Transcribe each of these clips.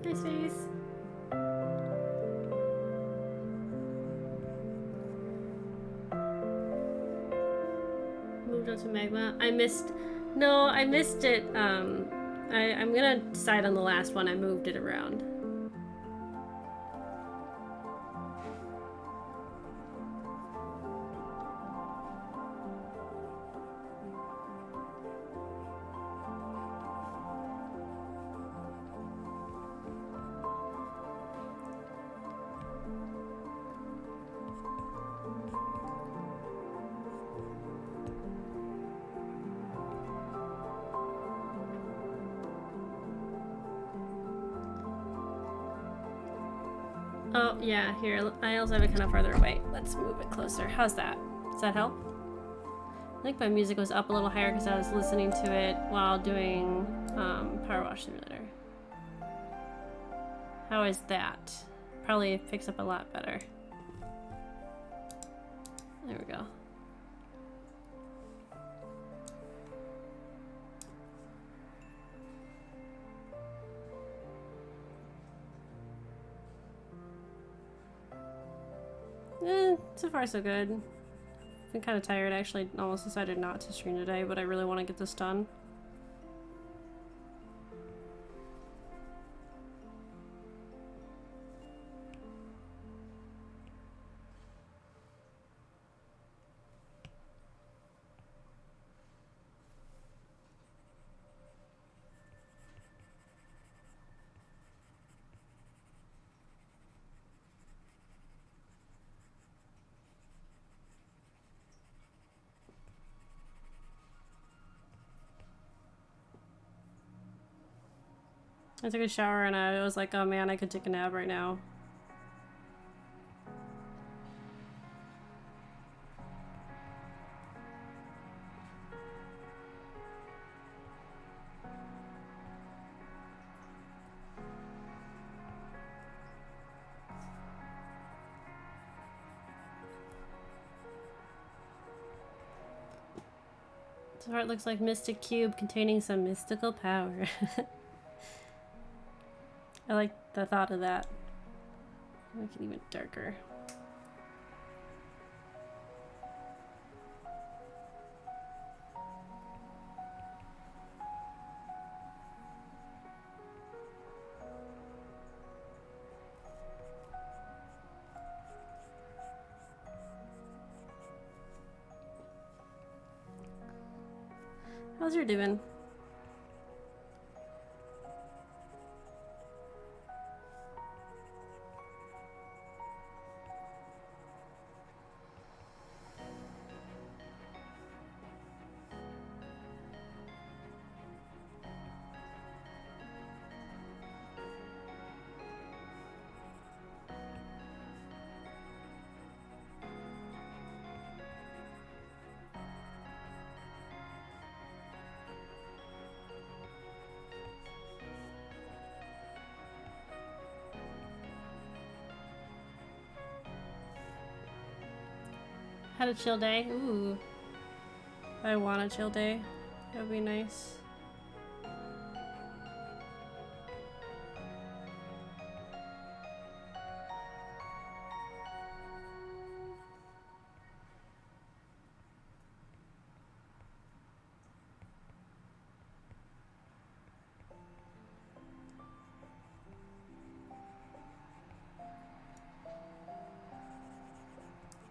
Hi, Space. Moved on to Magma. I missed. No, I missed it. I'm gonna decide on the last one. I moved it around. Oh, yeah, here. I also have it kind of farther away. Let's move it closer. How's that? Does that help? I think my music was up a little higher because I was listening to it while doing Power Wash Simulator. How is that? Probably picks up a lot better. There we go. So far so good. I'm kind of tired. I actually almost decided not to stream today, but I really want to get this done. I took a shower and I was like, oh man, I could take a nap right now. So far it looks like Mystic Cube containing some mystical power. I like the thought of that. Make it even darker. How's your doing? Had a chill day? Ooh. I want a chill day. That would be nice.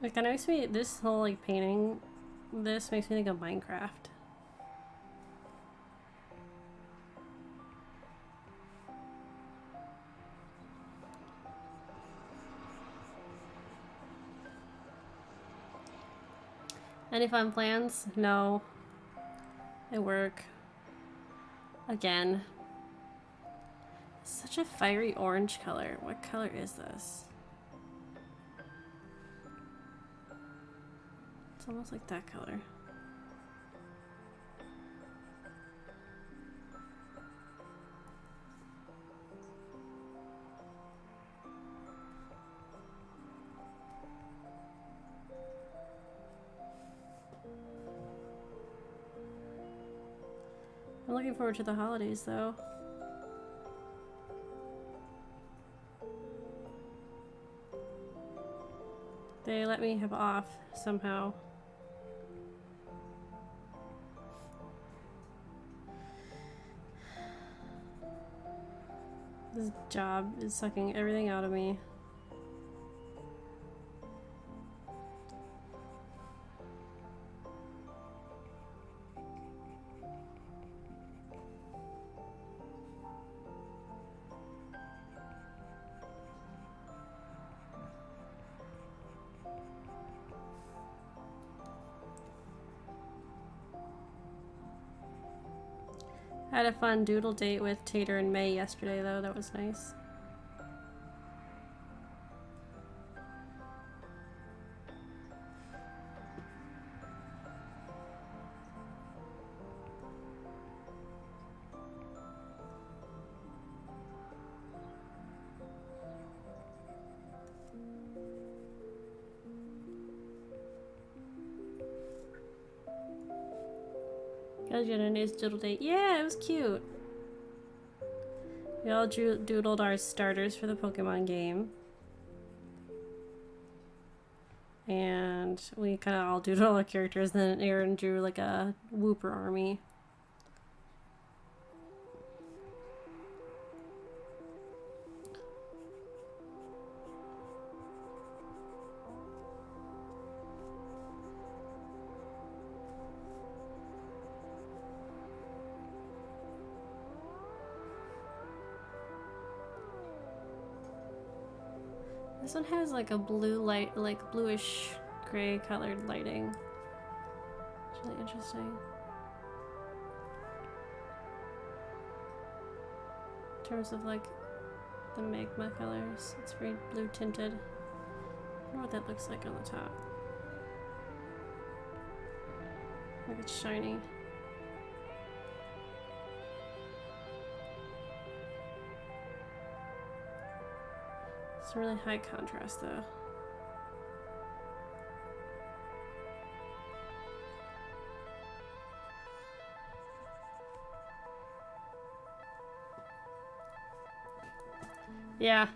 It kind of makes me, this whole like painting, this makes me think of Minecraft. Any fun plans? No. I work. Again. Such a fiery orange color. What color is this? It's almost like that color. I'm looking forward to the holidays though. They let me have off somehow. This job is sucking everything out of me. I had a fun doodle date with Tater and May yesterday, though. That was nice. Guys, you had a nice doodle date. Yeah, it was cute. We all doodled our starters for the Pokemon game. And we kind of all doodled our characters. Then Aaron drew like a Wooper army. This one has like a blue light, like bluish gray colored lighting. It's really interesting. In terms of like the magma colors, it's very blue tinted. I wonder what that looks like on the top. Like it's shiny. It's really high contrast though. Yeah.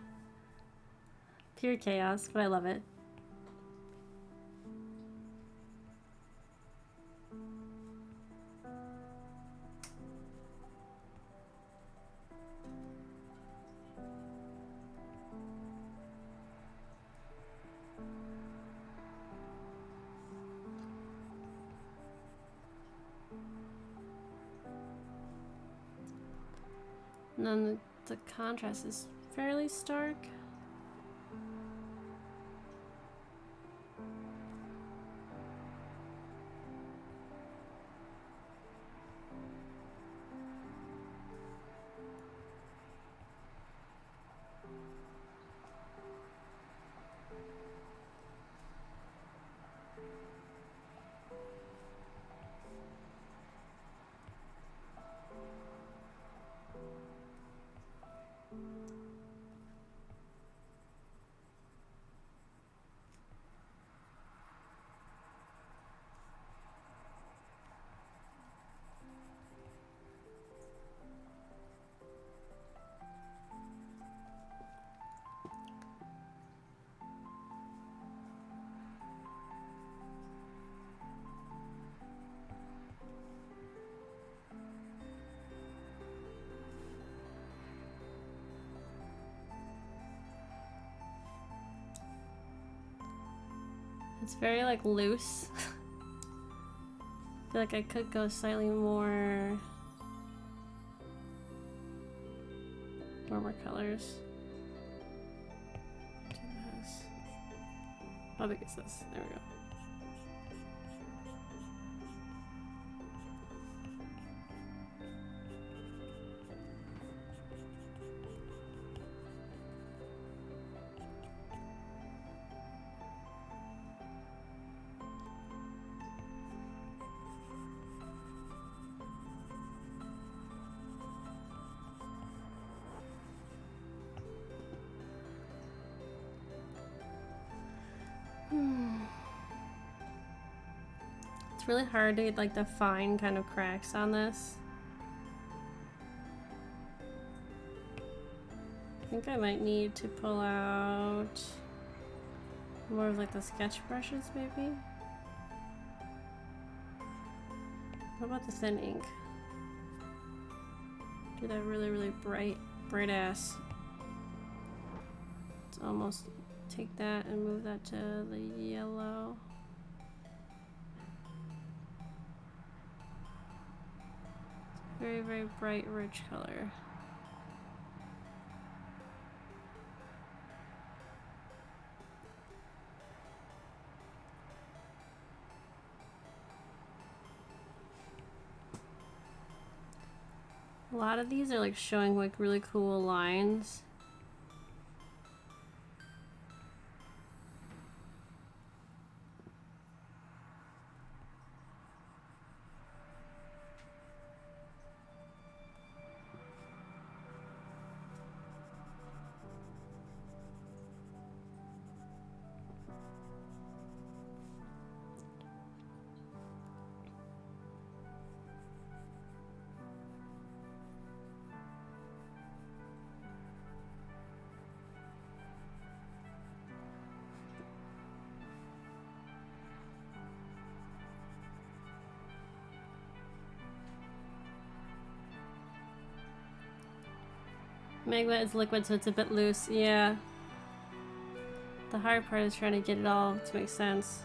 Pure chaos, but I love it. And then the contrast is fairly stark. It's very like loose. I feel like I could go slightly more warmer colors. How big is this? There we go. It's really hard to get like the fine kind of cracks on this. I think I might need to pull out More of like the sketch brushes, maybe? What about the thin ink? Do that really, really bright ass. Let's almost take that and move that to the yellow. Very, very bright, rich color. A lot of these are like showing like really cool lines. Magma is liquid, so it's a bit loose. Yeah. The hard part is trying to get it all to make sense.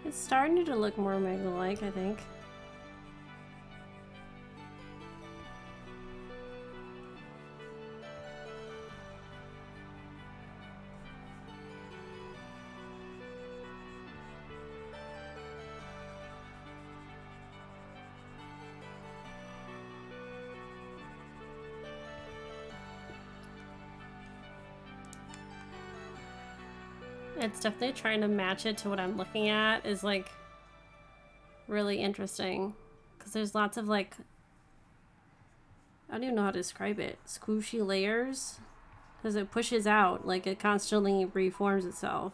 It's starting to look more Magma-like, I think. It's definitely trying to match it to what I'm looking at is like really interesting because there's lots of like, I don't even know how to describe it, squishy layers because it pushes out, like it constantly reforms itself.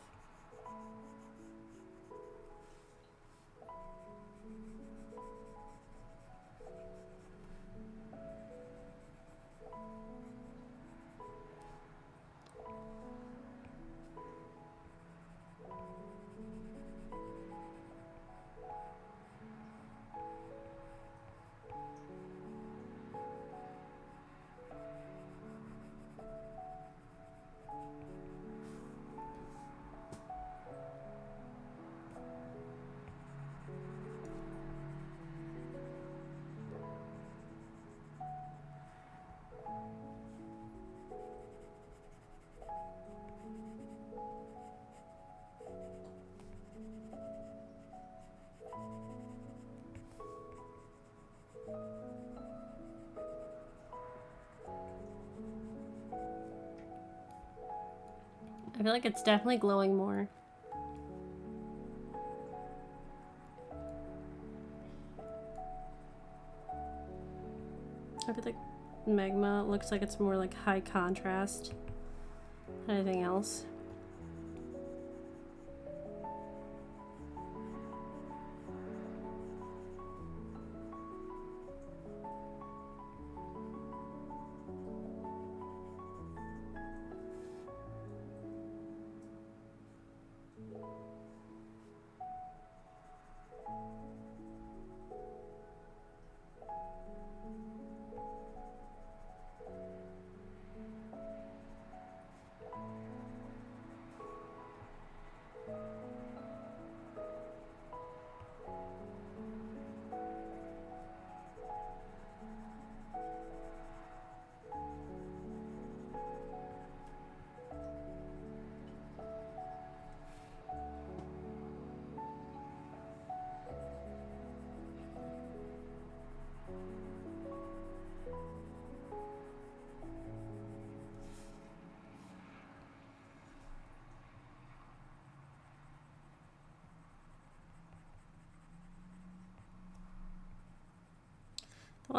I feel like it's definitely glowing more. I feel like Magma looks like it's more like high contrast than anything else.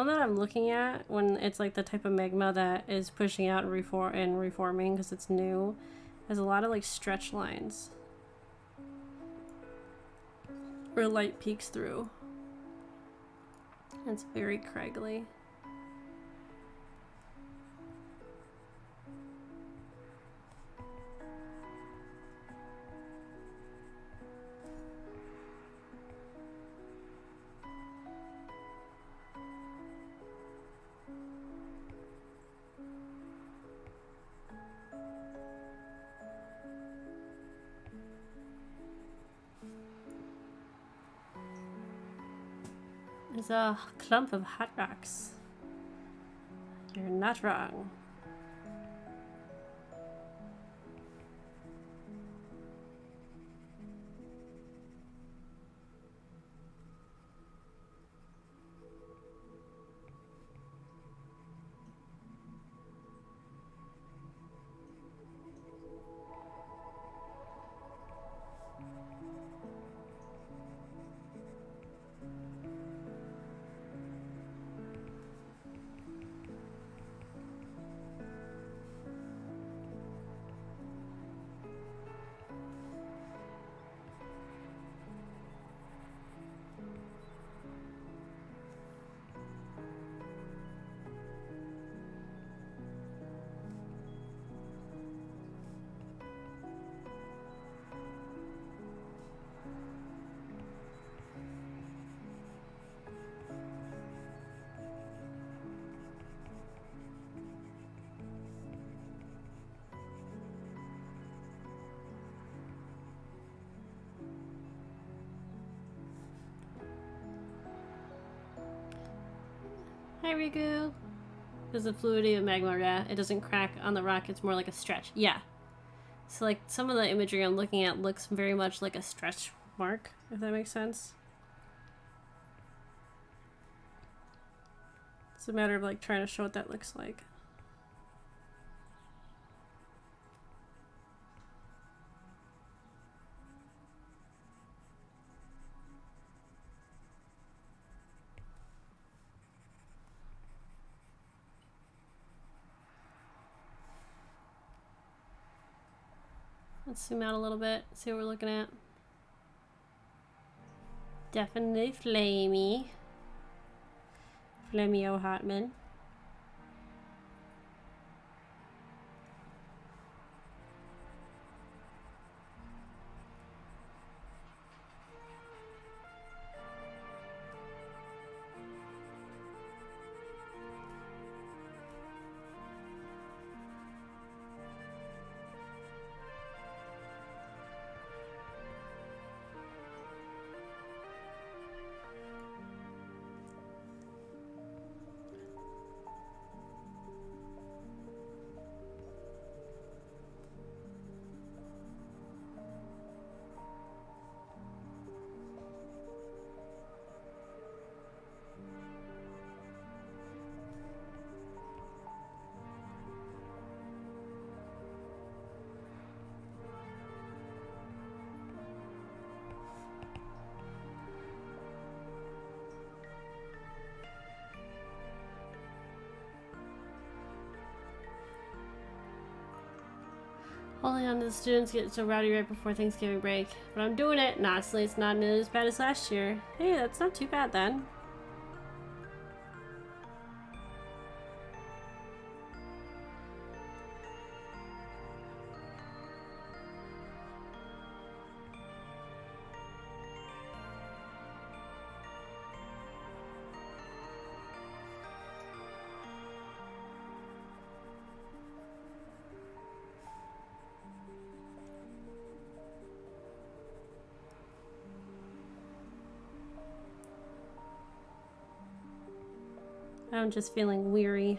one that I'm looking at, when it's like the type of magma that is pushing out and reforming because it's new, has a lot of like stretch lines where light peeks through. And it's very craggly. There's a clump of hot rocks. You're not wrong. Hi, Riku. There's the fluidity of magma, yeah. It doesn't crack on the rock, it's more like a stretch. Yeah. So, like, some of the imagery I'm looking at looks very much like a stretch mark, if that makes sense. It's a matter of, like, trying to show what that looks like. Let's zoom out a little bit, see what we're looking at. Definitely flamey. Flamey O'Hotman. Holding on to the students get so rowdy right before Thanksgiving break. But I'm doing it, and honestly, it's not nearly as bad as last year. Hey, that's not too bad then. I'm just feeling weary.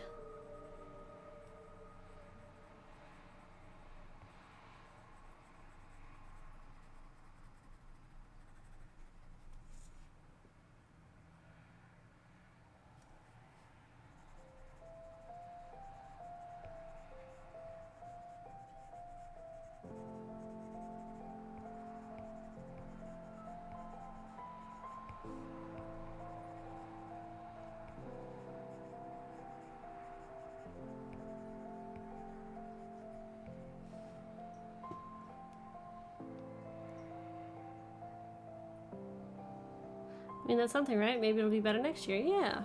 I mean, that's something, right? Maybe it'll be better next year. Yeah.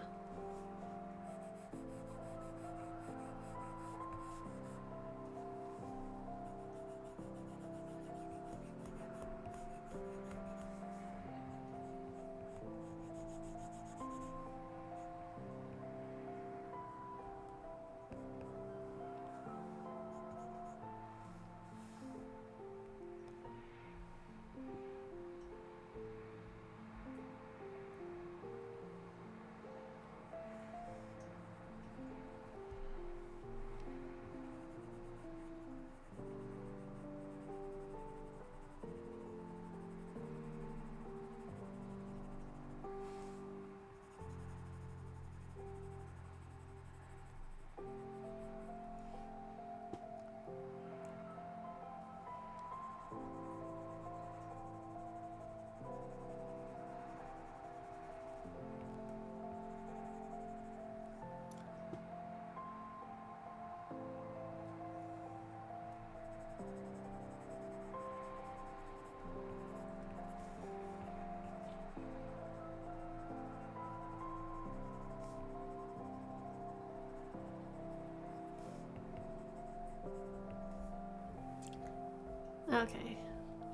Okay.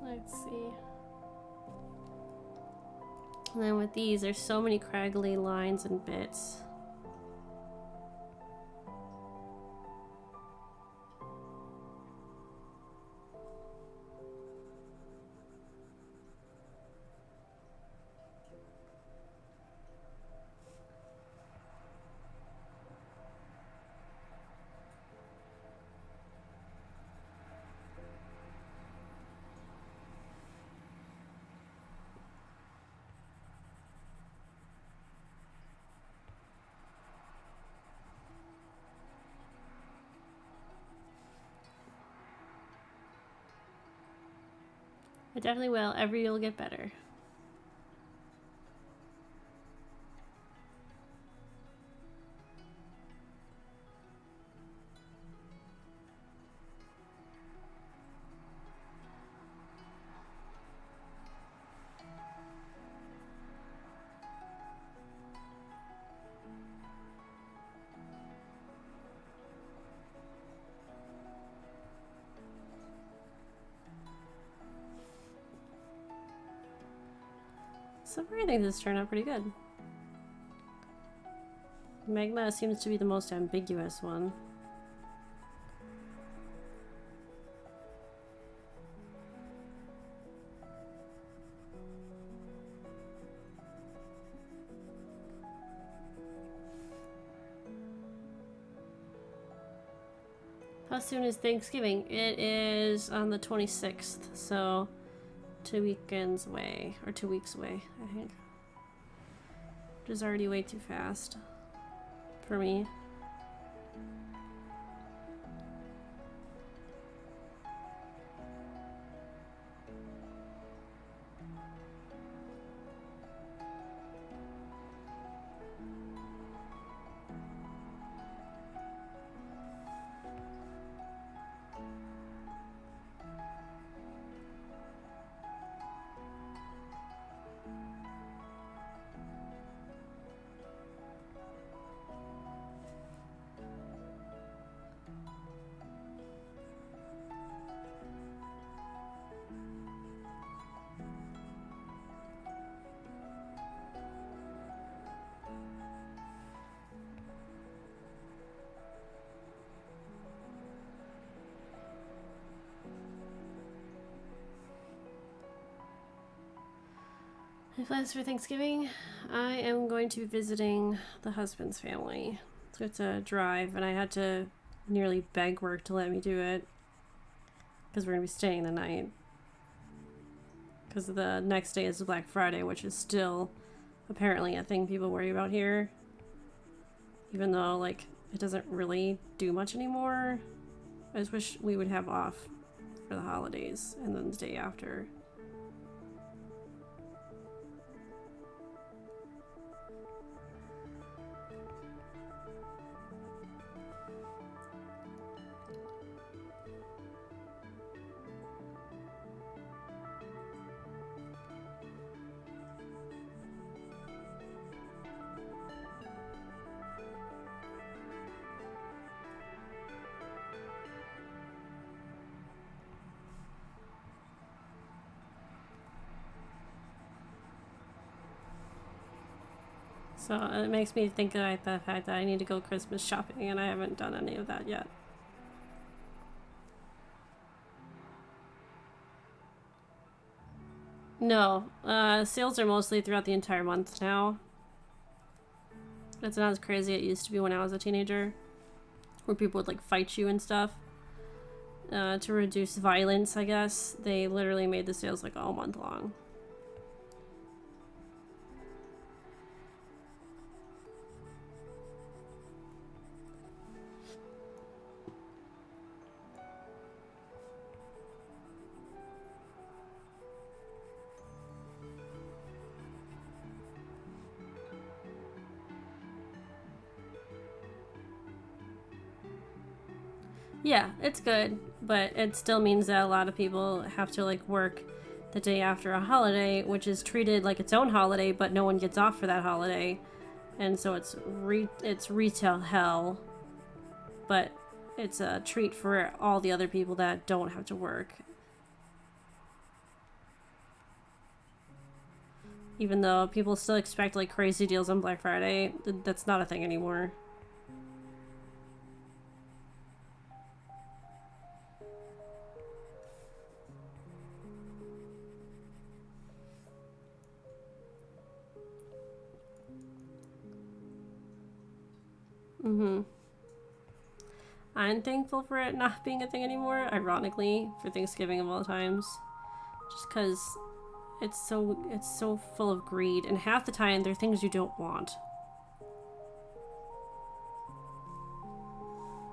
Let's see. And then with these, there's so many craggly lines and bits. It definitely will. Every year will get better. So far, I think this turned out pretty good. Magma seems to be the most ambiguous one. How soon is Thanksgiving? It is on the 26th, so 2 weekends away, or 2 weeks away, I think. Which is already way too fast for me. My plans for Thanksgiving, I am going to be visiting the husband's family. So it's a drive, and I had to nearly beg work to let me do it because we're going to be staying the night. Because the next day is Black Friday, which is still apparently a thing people worry about here. Even though, like, it doesn't really do much anymore. I just wish we would have off for the holidays and then the day after. So it makes me think of the fact that I need to go Christmas shopping, and I haven't done any of that yet. No, sales are mostly throughout the entire month now. It's not as crazy as it used to be when I was a teenager, where people would like fight you and stuff. To reduce violence, I guess, they literally made the sales like all month long. Yeah, it's good, but it still means that a lot of people have to like work the day after a holiday, which is treated like its own holiday, but no one gets off for that holiday. And so it's retail hell, but it's a treat for all the other people that don't have to work. Even though people still expect like crazy deals on Black Friday, that's not a thing anymore. I'm thankful for it not being a thing anymore, ironically, for Thanksgiving of all times. Just because it's so full of greed, and half the time they're things you don't want.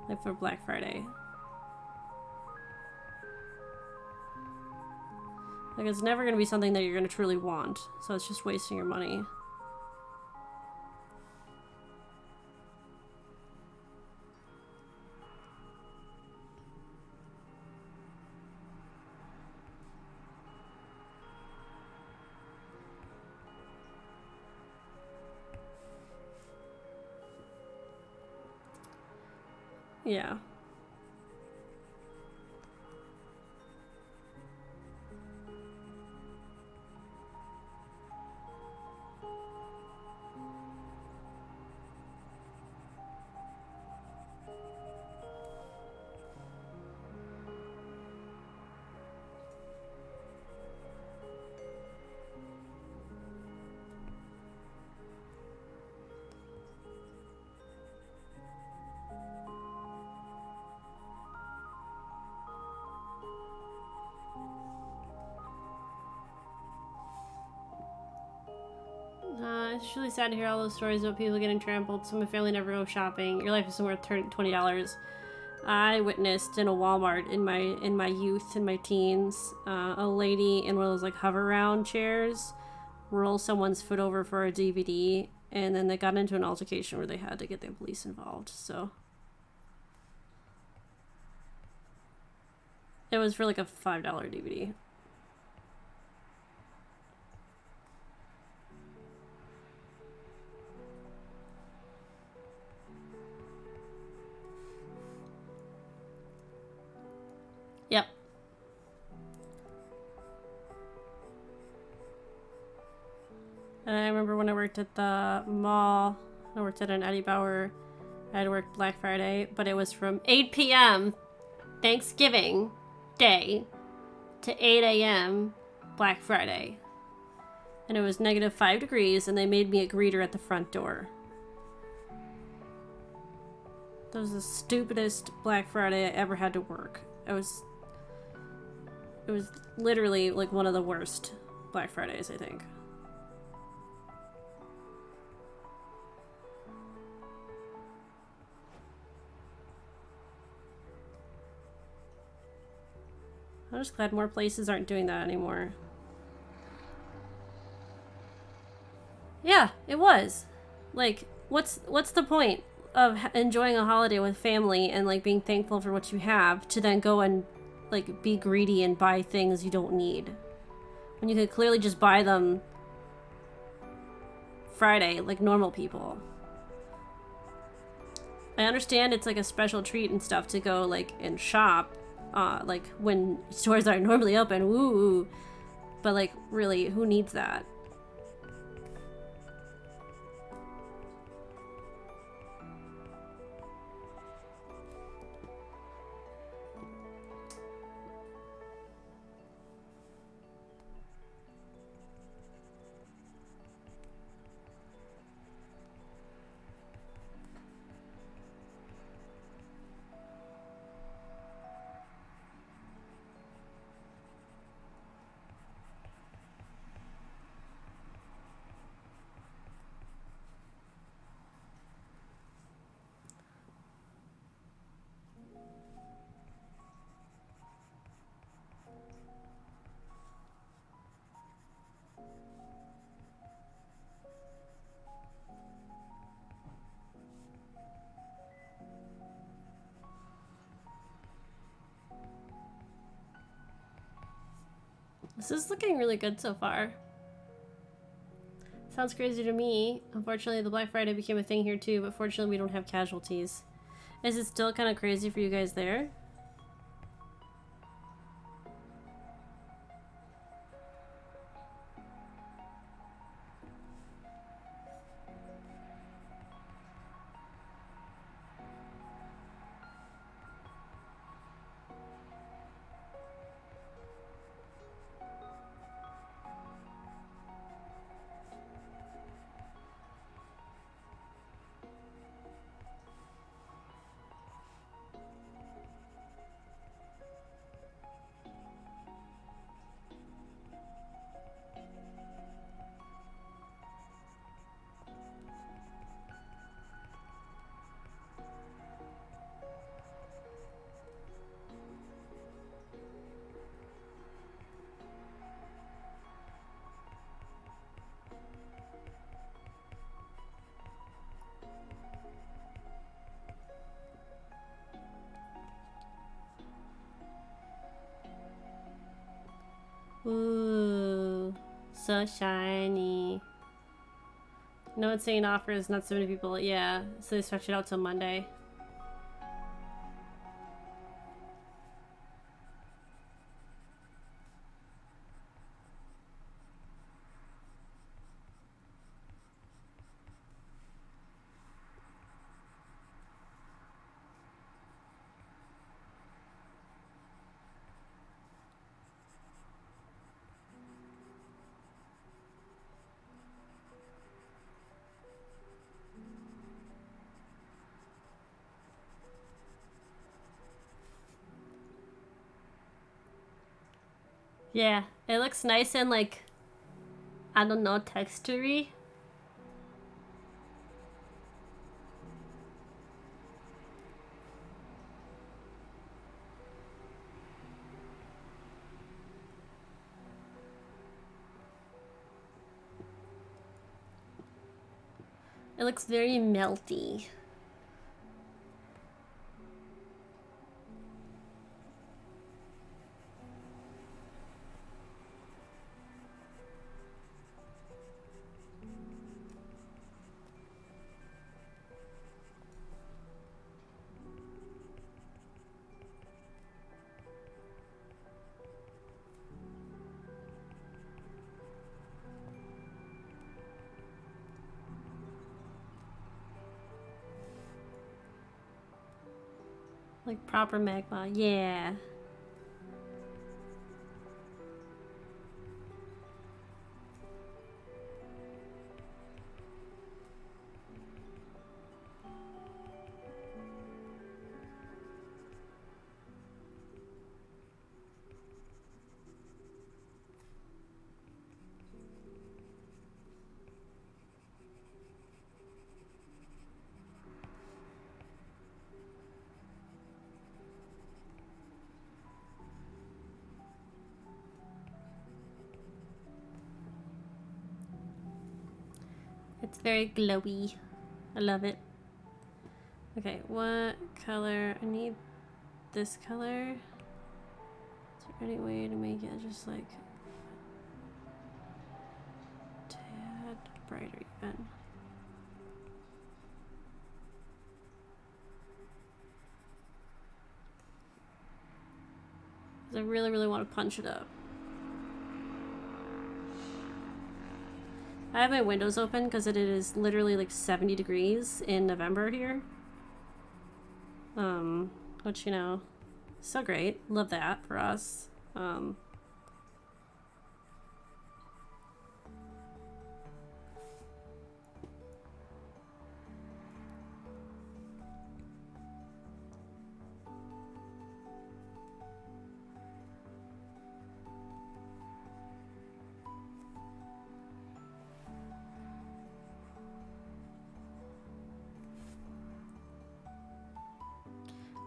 Like for Black Friday. Like it's never going to be something that you're going to truly want, so it's just wasting your money. Yeah. It's really sad to hear all those stories about people getting trampled, so my family never goes shopping. Your life isn't worth $20. I witnessed in a Walmart in my youth, in my teens, a lady in one of those like hover round chairs roll someone's foot over for a DVD, and then they got into an altercation where they had to get the police involved. So it was for like a $5 DVD. Yep. And I remember when I worked at the mall, I worked at an Eddie Bauer, I had to work Black Friday, but it was from 8 p.m. Thanksgiving Day to 8 a.m. Black Friday. And it was -5 degrees, and they made me a greeter at the front door. That was the stupidest Black Friday I ever had to work. It was literally like one of the worst Black Fridays, I think. I'm just glad more places aren't doing that anymore. Yeah, it was. Like, what's the point of enjoying a holiday with family and like being thankful for what you have to then go and like be greedy and buy things you don't need when you could clearly just buy them Friday like normal people? I understand it's like a special treat and stuff to go like and shop like when stores are normally open, woo, but like really, who needs that? This is looking really good so far. Sounds crazy to me. Unfortunately, the Black Friday became a thing here too, but fortunately we don't have casualties. Is it still kind of crazy for you guys there? Ooh, so shiny. No insane offers, not so many people. Yeah, so they stretch it out till Monday. Yeah, it looks nice and like, I don't know, textury. It looks very melty. Like proper magma, yeah. It's very glowy. I love it. Okay, what color? I need this color. Is there any way to make it just like a tad brighter even? 'Cause I really, really want to punch it up. I have my windows open because it is literally like 70 degrees in November here. Which, you know, so great. Love that for us.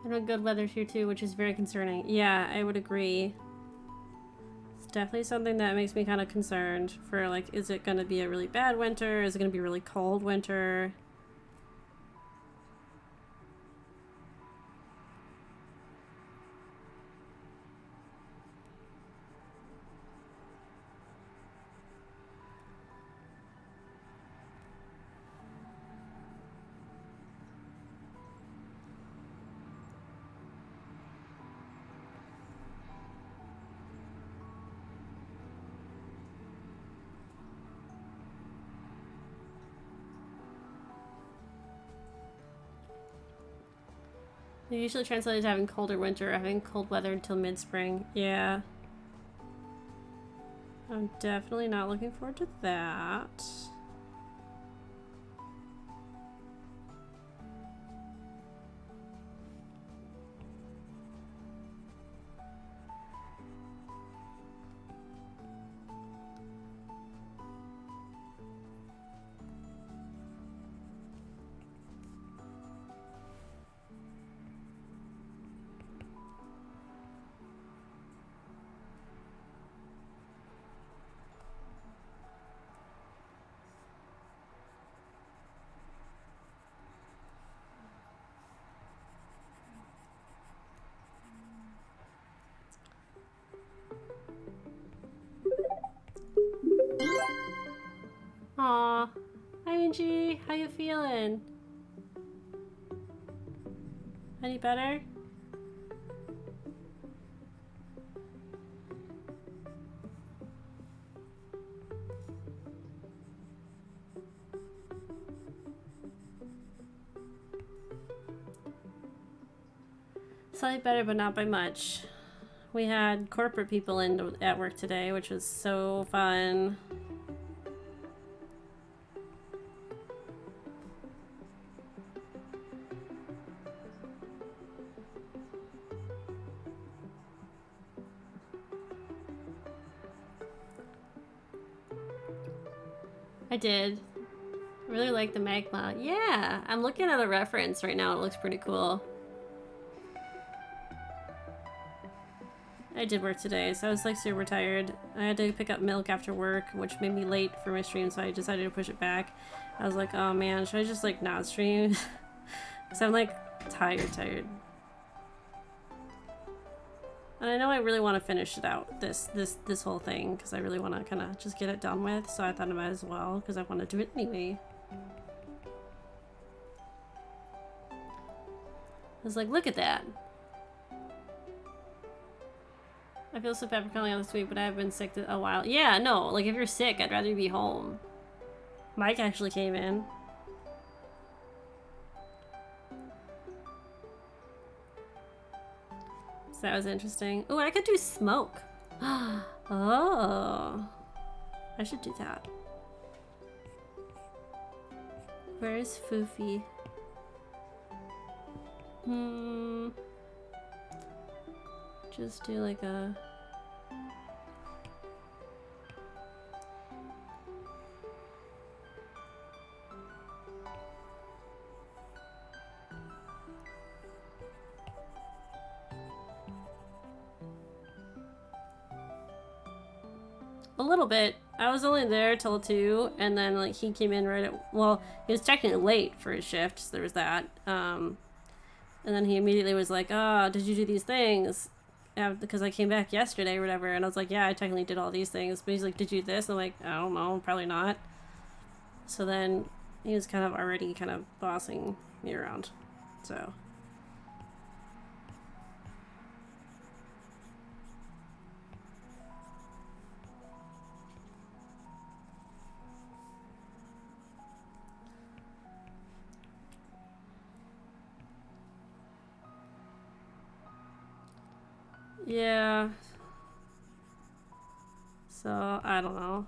And good weather here too, which is very concerning. Yeah, I would agree. It's definitely something that makes me kind of concerned for like, is it going to be a really bad winter? Is it going to be a really cold winter? They usually translate to having colder winter or having cold weather until mid-spring. Yeah. I'm definitely not looking forward to that. Aw. Hi, Angie. How you feeling? Any better? Slightly better, but not by much. We had corporate people in at work today, which was so fun. I did. I really like the magma. Yeah, I'm looking at a reference right now. It looks pretty cool. I did work today, so I was like super tired. I had to pick up milk after work, which made me late for my stream, so I decided to push it back. I was like, oh man, should I just like not stream? Because I'm like tired. And I know I really want to finish it out, this whole thing, because I really want to kind of just get it done with, so I thought I might as well, because I want to do it anyway. I was like, look at that. I feel so bad for calling out this week, but I have been sick a while. Yeah, no, like if you're sick, I'd rather you be home. Mike actually came in. So that was interesting. Oh, I could do smoke. Oh. I should do that. Where is Foofy? Just do like a... A little bit. I was only there till 2, and then like he came in right at... Well, he was technically late for his shift, so there was that. And then he immediately was like, oh, did you do these things? Because I came back yesterday or whatever, and I was like, yeah, I technically did all these things. But he's like, did you do this? And I'm like, I don't know, probably not. So then he was kind of already kind of bossing me around. So... Yeah. So, I don't know.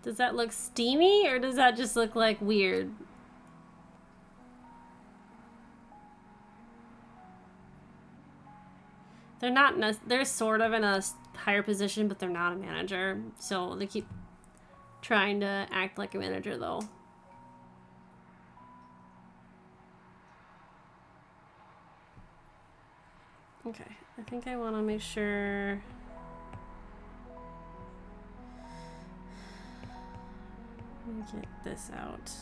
Does that look steamy, or does that just look like weird? They're not, they're sort of in a higher position, but they're not a manager. So they keep trying to act like a manager, though. Okay, I think I want to make sure... Let me get this out.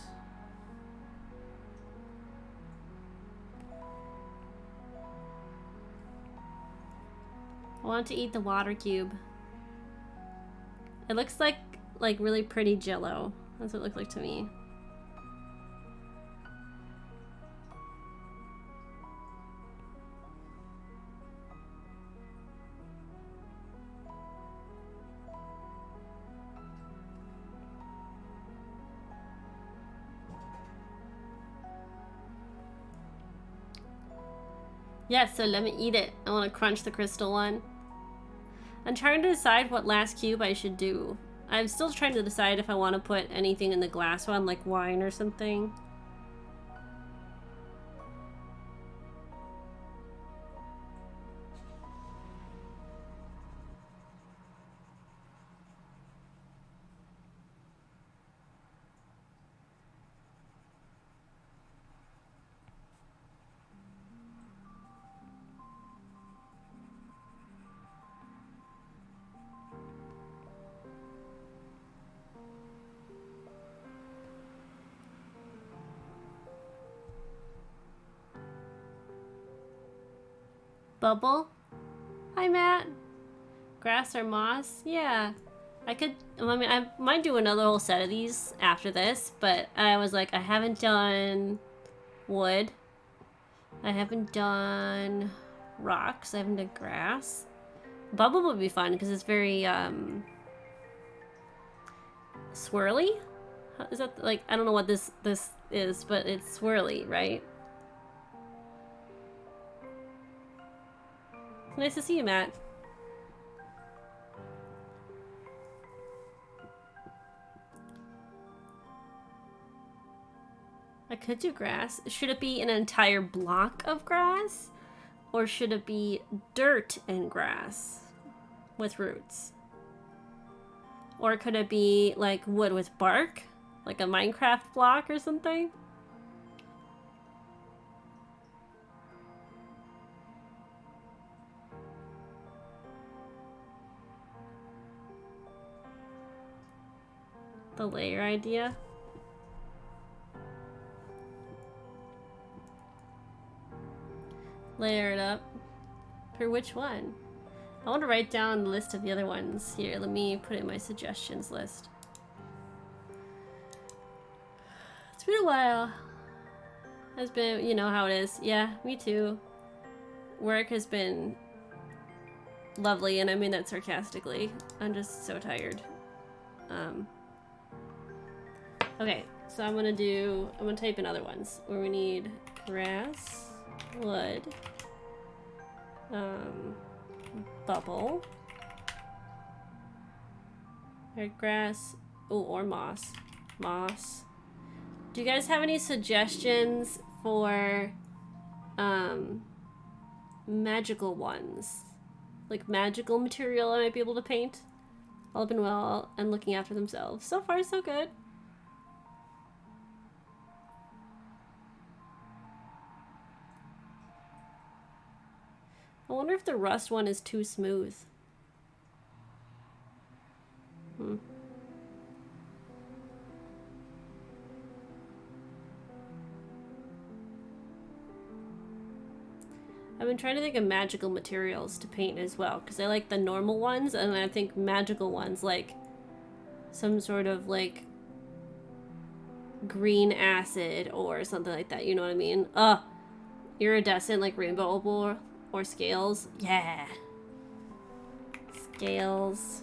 I want to eat the water cube. It looks like really pretty jello. That's what it looked like to me. Yeah, so let me eat it. I want to crunch the crystal one. I'm trying to decide what last cube I should do. I'm still trying to decide if I want to put anything in the glass one, like wine or something. Bubble? Hi, Matt. Grass or moss? Yeah. I mean, I might do another whole set of these after this, but I was like, I haven't done wood. I haven't done rocks. I haven't done grass. Bubble would be fun because it's very, swirly? Is that, like, I don't know what this is, but it's swirly, right? Nice to see you, Matt. I could do grass. Should it be an entire block of grass? Or should it be dirt and grass with roots? Or could it be like wood with bark? Like a Minecraft block or something? The layer idea? Layer it up. For which one? I want to write down the list of the other ones. Here, let me put it in my suggestions list. It's been a while. It's been, you know how it is. Yeah, me too. Work has been lovely, and I mean that sarcastically. I'm just so tired. Okay, so I'm gonna type in other ones where we need grass, wood, bubble, or grass, oh, or moss. Moss. Do you guys have any suggestions for, magical ones? Like magical material I might be able to paint? All been well and looking after themselves. So far, so good. I wonder if the rust one is too smooth. I've been trying to think of magical materials to paint as well, because I like the normal ones, and I think magical ones, like some sort of like green acid or something like that, you know what I mean? Iridescent, like rainbow opal or scales. Yeah. Scales.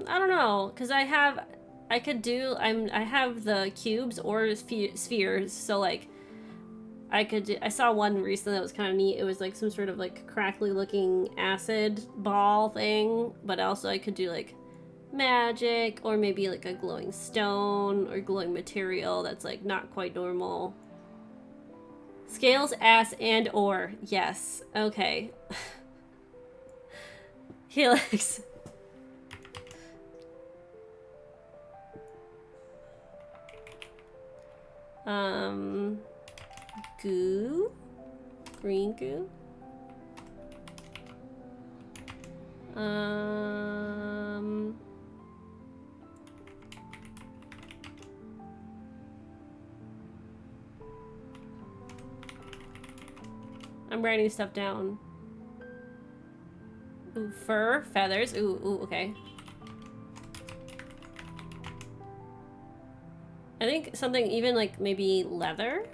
I don't know, because I have the cubes or spheres, so like I saw one recently that was kind of neat. It was like some sort of like crackly looking acid ball thing, but also I could do like magic or maybe like a glowing stone or glowing material that's like not quite normal. Scales, ass, and or. Yes. Okay. Helix. Goo? Green goo? I'm writing stuff down. Ooh, fur, feathers. Ooh, okay. I think something even like maybe leather?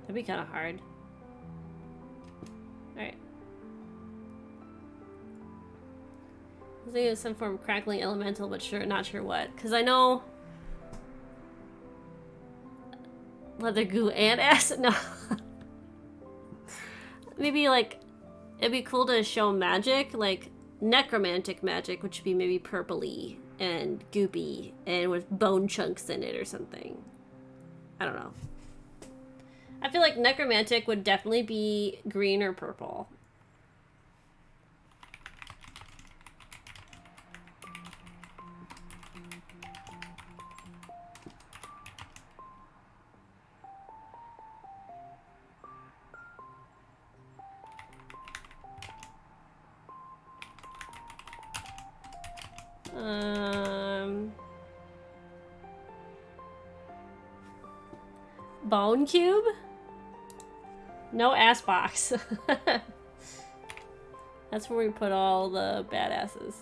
That'd be kind of hard. Alright. I think it was some form of crackling elemental, but not sure what. Because I know leather goo and acid. No. Maybe like it'd be cool to show magic, like necromantic magic, which would be maybe purpley and goopy and with bone chunks in it or something. I don't know. I feel like necromantic would definitely be green or purple. Bone cube? No ass box. That's where we put all the badasses.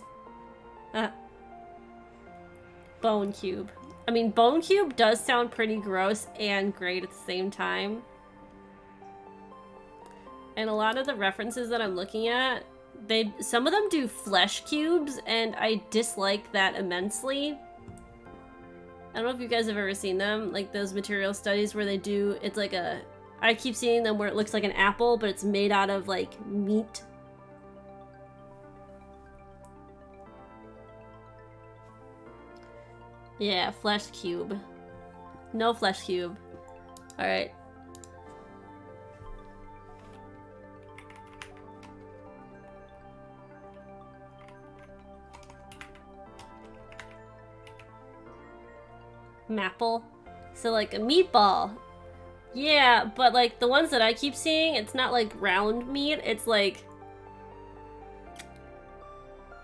Bone cube. I mean, bone cube does sound pretty gross and great at the same time. And a lot of the references that I'm looking at, some of them do flesh cubes, and I dislike that immensely. I don't know if you guys have ever seen them, like those material studies where they do, it's like a, I keep seeing them where it looks like an apple, but it's made out of like meat. Yeah, flesh cube. No flesh cube. Alright. Maple. So like a meatball. Yeah, but like the ones that I keep seeing, it's not like round meat, it's like,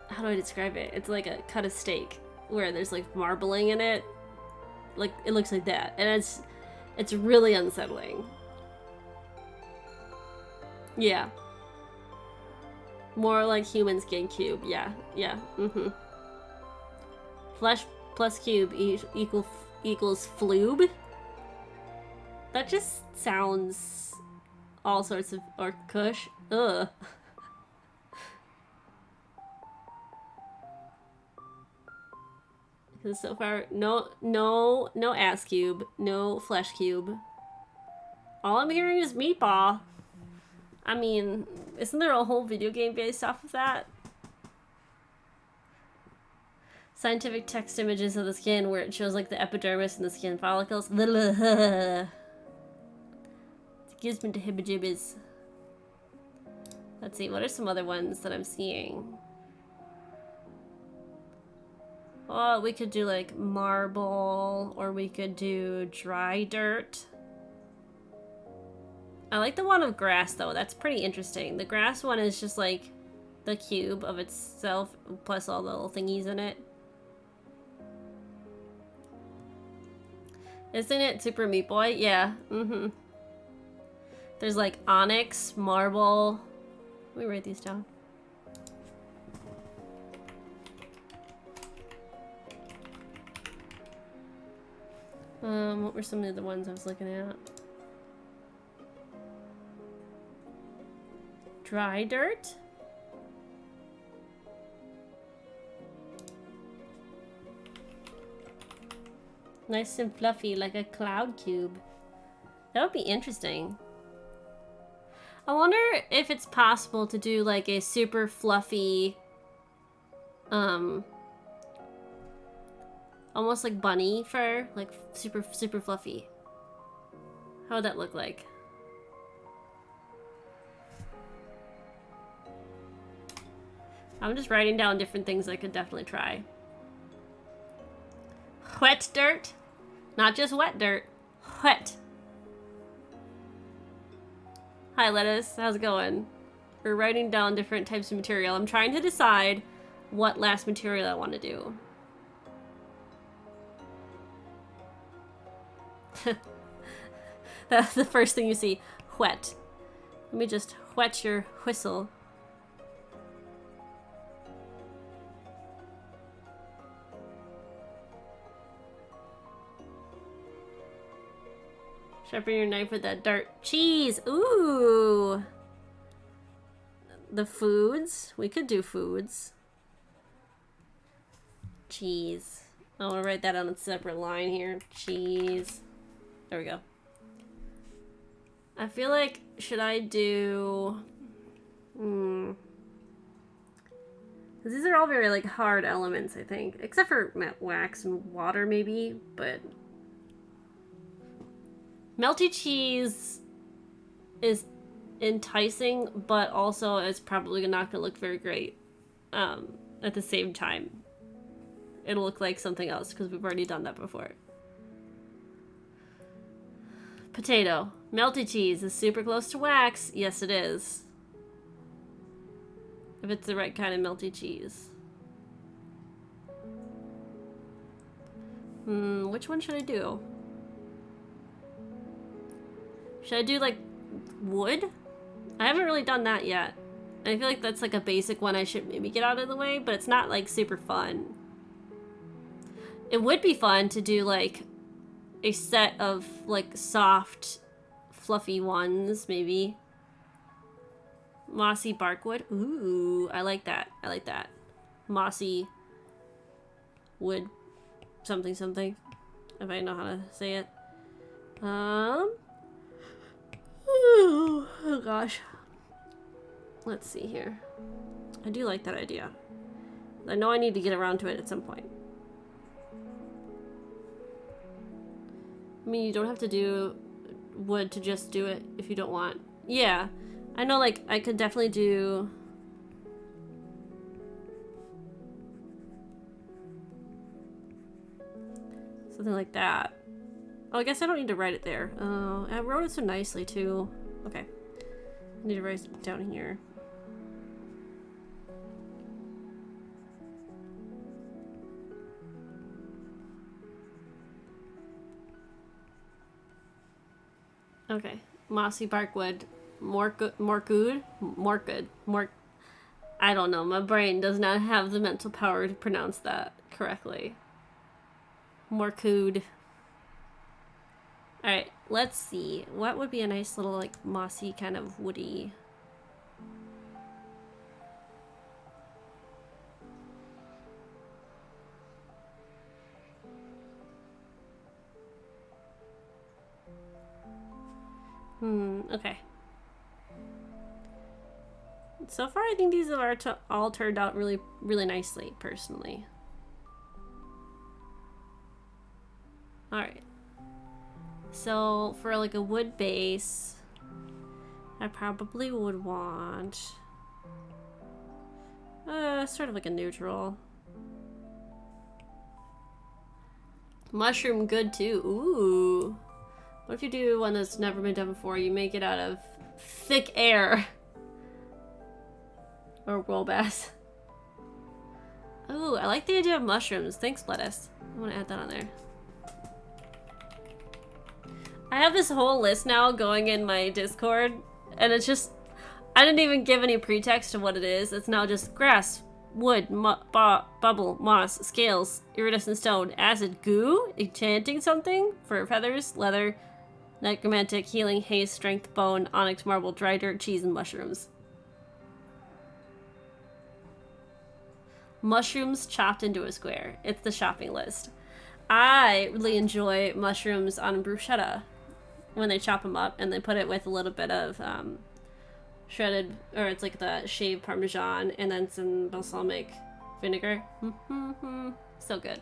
how do I describe it? It's like a cut of steak where there's like marbling in it. Like it looks like that. And it's really unsettling. Yeah. More like human skin cube. Yeah. Yeah. Mm-hmm. Flesh plus cube equals floob. That just sounds all sorts of, or kush. Ugh. Because so far, no ass cube, no flesh cube. All I'm hearing is meatball. I mean, isn't there a whole video game based off of that? Scientific text images of the skin where it shows like the epidermis and the skin follicles. It gives me the hibba-jibbas. Let's see, what are some other ones that I'm seeing? Oh, we could do like marble, or we could do dry dirt. I like the one of grass though, that's pretty interesting. The grass one is just like the cube of itself, plus all the little thingies in it. Isn't it Super Meat Boy? Yeah, mm-hmm. There's like onyx, marble. Let me write these down. What were some of the ones I was looking at? Dry dirt? Nice and fluffy, like a cloud cube. That would be interesting. I wonder if it's possible to do like a super fluffy, almost like bunny fur, like super fluffy. How would that look like? I'm just writing down different things I could definitely try. Wet dirt? Not just wet dirt. Wet. Hi, Lettuce. How's it going? We're writing down different types of material. I'm trying to decide what last material I want to do. That's the first thing you see. Wet. Let me just wet your whistle. Sharpen your knife with that dark cheese. Ooh. The foods. We could do foods. Cheese. I want to write that on a separate line here. Cheese. There we go. I feel like, should I do... Because these are all very, like, hard elements, I think. Except for wax and water, maybe. But... melty cheese is enticing, but also it's probably not going to look very great at the same time. It'll look like something else, because we've already done that before. Potato. Melty cheese is super close to wax. Yes, it is. If it's the right kind of melty cheese. Which one should I do? Should I do, like, wood? I haven't really done that yet. I feel like that's, like, a basic one I should maybe get out of the way, but it's not, like, super fun. It would be fun to do, like, a set of, like, soft, fluffy ones, maybe. Mossy barkwood. Ooh, I like that. I like that. Mossy wood something something, if I know how to say it. Oh gosh. Let's see here. I do like that idea. I know I need to get around to it at some point. I mean, you don't have to do wood to just do it if you don't want. Yeah. I know, like, I could definitely do... something like that. Oh, I guess I don't need to write it there. Oh, I wrote it so nicely, too. Okay. I need to write it down here. Okay. Mossy barkwood. More good. I don't know. My brain does not have the mental power to pronounce that correctly. Morcood. Alright, let's see. What would be a nice little, like, mossy kind of woody... okay. So far, I think these have all turned out really, really nicely, personally. Alright. So, for like a wood base, I probably would want... sort of like a neutral. Mushroom good too. Ooh. What if you do one that's never been done before? You make it out of thick air. Or wool bass. Ooh, I like the idea of mushrooms. Thanks, lettuce. I want to add that on there. I have this whole list now going in my Discord, and it's just... I didn't even give any pretext to what it is. It's now just grass, wood, bubble, moss, scales, iridescent stone, acid, goo, enchanting something for feathers, leather, necromantic, healing, haste, strength, bone, onyx, marble, dry dirt, cheese, and mushrooms. Mushrooms chopped into a square. It's the shopping list. I really enjoy mushrooms on bruschetta when they chop them up and they put it with a little bit of shredded, or it's like the shaved Parmesan and then some balsamic vinegar. So good.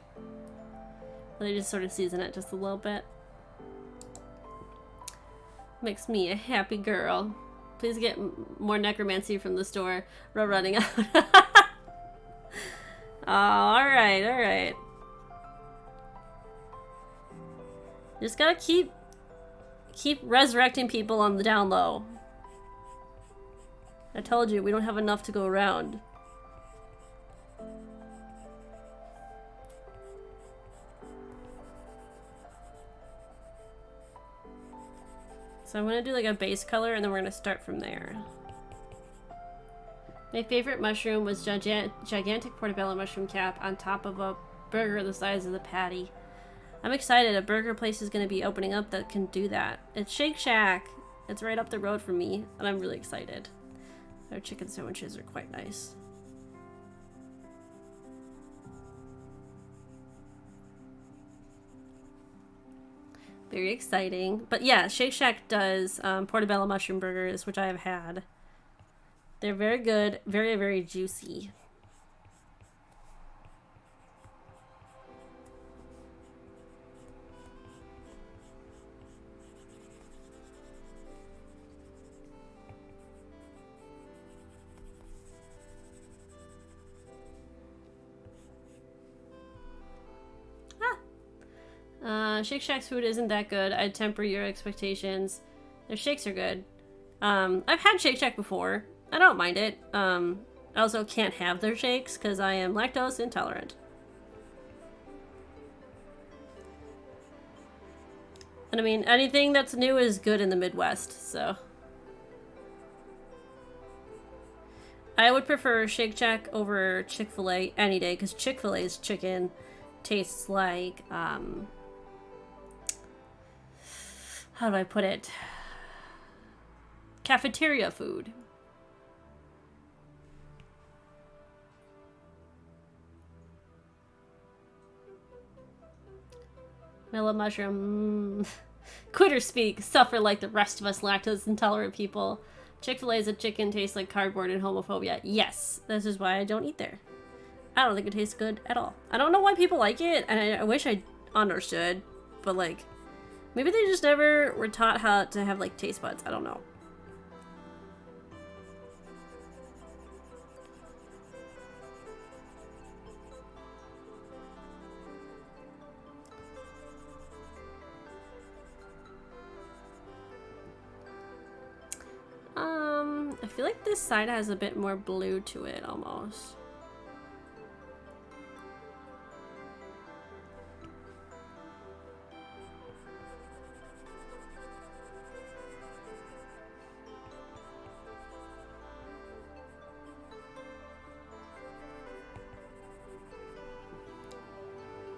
They just sort of season it just a little bit. Makes me a happy girl. Please get more necromancy from the store. We're running out. Oh, alright, alright. Just gotta keep resurrecting people on the down low. I told you, we don't have enough to go around. So I'm gonna do like a base color and then we're gonna start from there. My favorite mushroom was gigantic portobello mushroom cap on top of a burger the size of the patty. I'm excited. A burger place is going to be opening up that can do that. It's Shake Shack. It's right up the road from me, and I'm really excited. Their chicken sandwiches are quite nice. Very exciting. But yeah, Shake Shack does portobello mushroom burgers, which I have had. They're very good, very, very juicy. Shake Shack's food isn't that good. I'd temper your expectations. Their shakes are good. I've had Shake Shack before. I don't mind it. I also can't have their shakes because I am lactose intolerant. And I mean, anything that's new is good in the Midwest, so. I would prefer Shake Shack over Chick-fil-A any day because Chick-fil-A's chicken tastes like, how do I put it? Cafeteria food. Mellow mushroom. Quitter speak. Suffer like the rest of us lactose intolerant people. Chick-fil-A's chicken tastes like cardboard and homophobia. Yes, this is why I don't eat there. I don't think it tastes good at all. I don't know why people like it, and I wish I understood, but like, maybe they just never were taught how to have like taste buds. I don't know. I feel like this side has a bit more blue to it almost.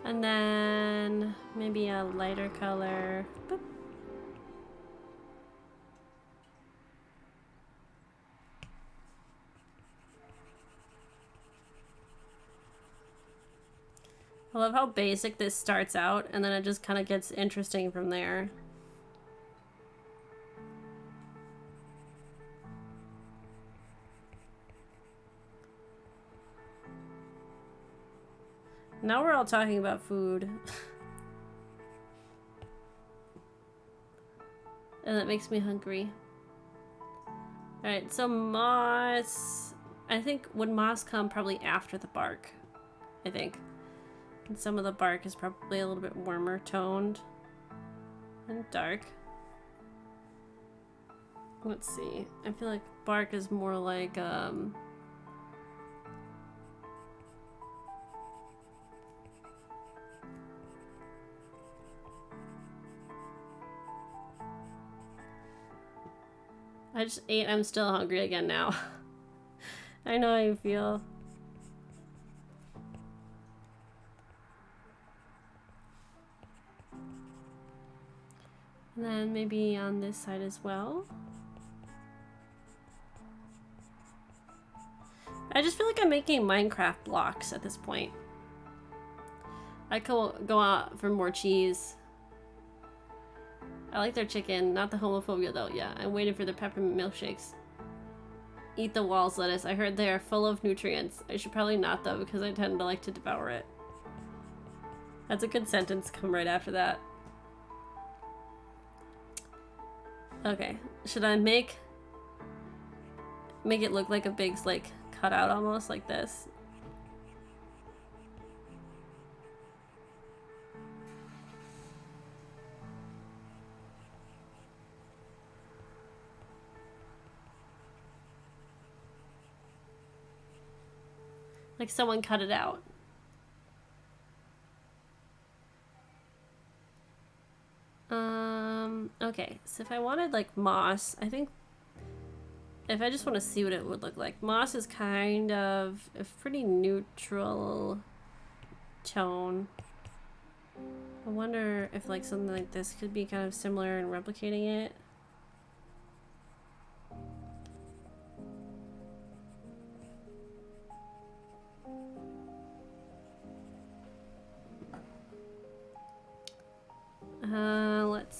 And then maybe a lighter color. Boop. I love how basic this starts out, and then it just kind of gets interesting from there. Now we're all talking about food. And that makes me hungry. Alright, so moss... I think would moss come probably after the bark, I think. And some of the bark is probably a little bit warmer toned and dark. Let's see. I feel like bark is more like I just ate. I'm still hungry again now. I know how you feel. And then maybe on this side as well. I just feel like I'm making Minecraft blocks at this point. I could go out for more cheese. I like their chicken, not the homophobia though. Yeah, I'm waiting for the peppermint milkshakes. Eat the walls lettuce. I heard they are full of nutrients. I should probably not though because I tend to like to devour it. That's a good sentence. Come right after that. Okay, should I make it look like a big like cutout almost like this? Like someone cut it out. Okay, so if I wanted like moss, I think if I just want to see what it would look like, moss is kind of a pretty neutral tone. I wonder if like something like this could be kind of similar in replicating it. Let's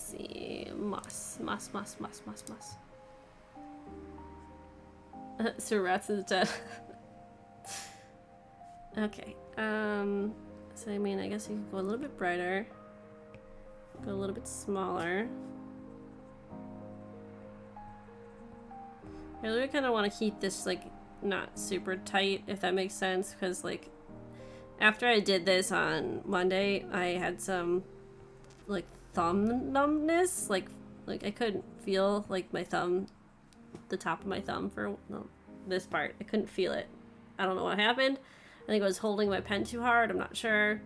Muss. Sir Rats is dead. Okay. So I mean, I guess you could go a little bit brighter. Go a little bit smaller. I really kind of want to keep this, like, not super tight, if that makes sense, because, like, after I did this on Monday, I had some, like, thumb numbness. Like I couldn't feel, like, my thumb, the top of my thumb for this part. I couldn't feel it. I don't know what happened. I think I was holding my pen too hard. I'm not sure.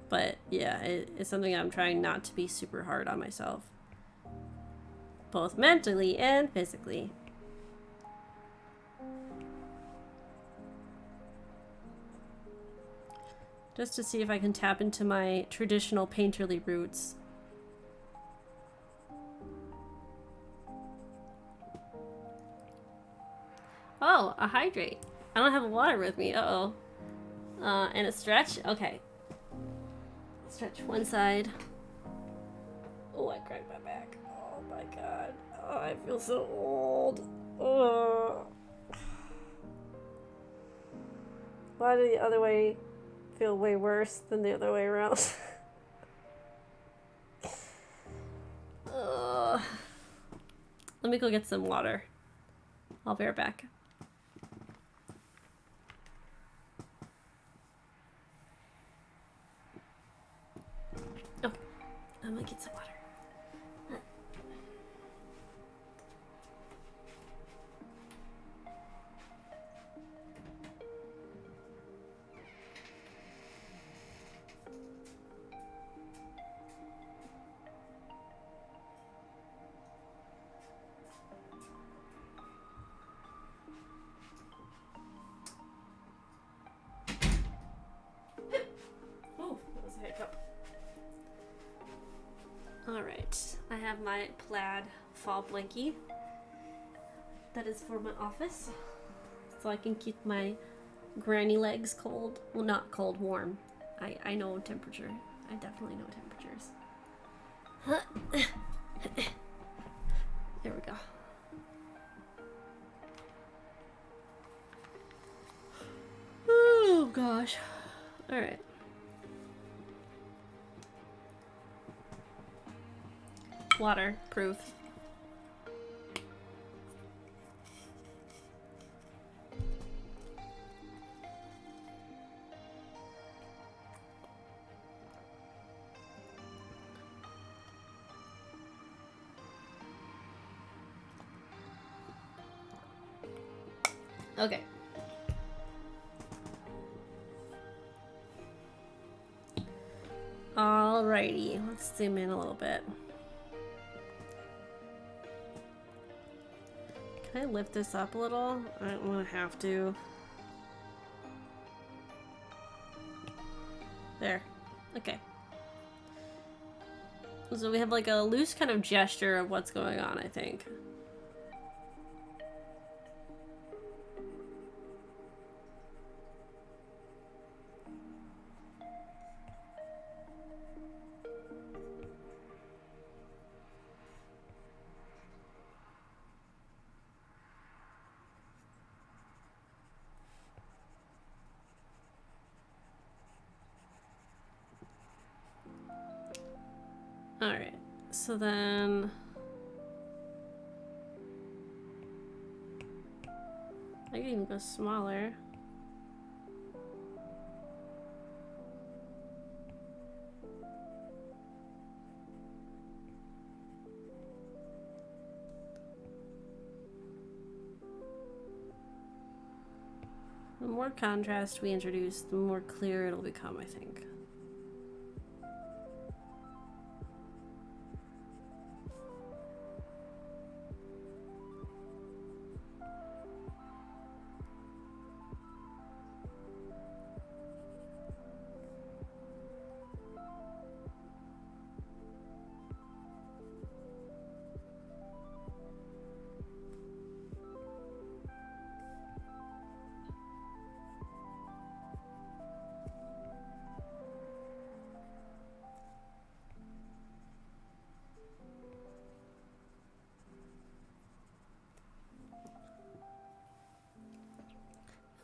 But, yeah, it's something I'm trying not to be super hard on myself. Both mentally and physically. Just to see if I can tap into my traditional painterly roots. Oh, a hydrate. I don't have water with me. Uh-oh. And a stretch? Okay. Stretch one side. Oh, I cracked my back. Oh my god. Oh, I feel so old. Oh. Why did the other way feel way worse than the other way around? Let me go get some water. I'll be right back. Oh, I'm gonna get some water. Alright, I have my plaid fall blankie that is for my office, so I can keep my granny legs cold. Well, not cold, warm. I know temperature. I definitely know temperatures. There we go. Oh gosh. Alright. Waterproof. Okay. Alrighty, let's zoom in a little bit. Can I lift this up a little? I don't want to have to. There. Okay. So we have like a loose kind of gesture of what's going on, I think. Alright, so then... I can even go smaller. The more contrast we introduce, the more clear it'll become, I think.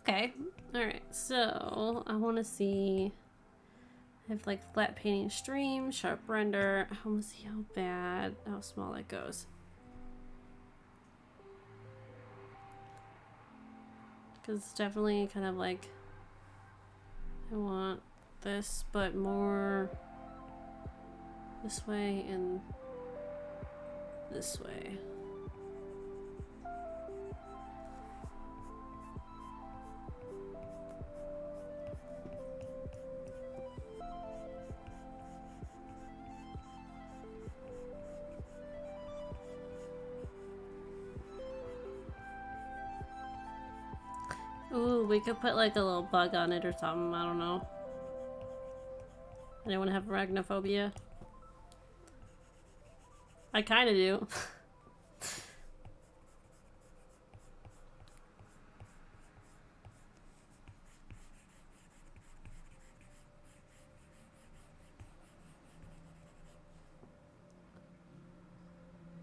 Okay. Alright, so I want to see. I have like flat painting stream, sharp render. I want to see how small that goes. Because it's definitely kind of like, I want this, but more this way and this way. Ooh, we could put like a little bug on it or something. I don't know. Anyone have arachnophobia? I kind of do.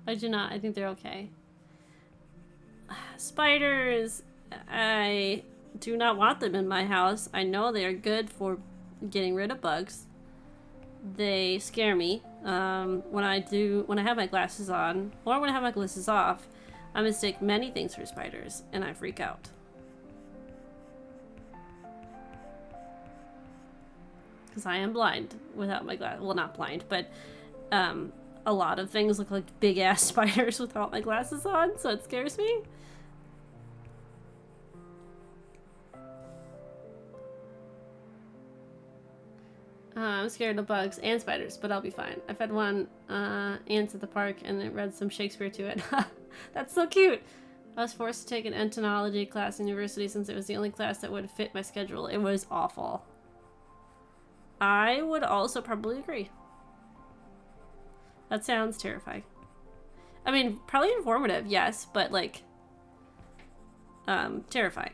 I do not. I think they're okay. Spiders. I do not want them in my house. I know they are good for getting rid of bugs. They scare me. When I have my glasses on, or when I have my glasses off, I mistake many things for spiders, and I freak out. Because I am blind without my glasses. Well, not blind, but a lot of things look like big ass spiders without my glasses on, so it scares me. I'm scared of bugs and spiders, but I'll be fine. I fed one ants at the park and it read some Shakespeare to it. That's so cute. I was forced to take an entomology class in university since it was the only class that would fit my schedule. It was awful. I would also probably agree. That sounds terrifying. I mean, probably informative, yes, but like, terrifying.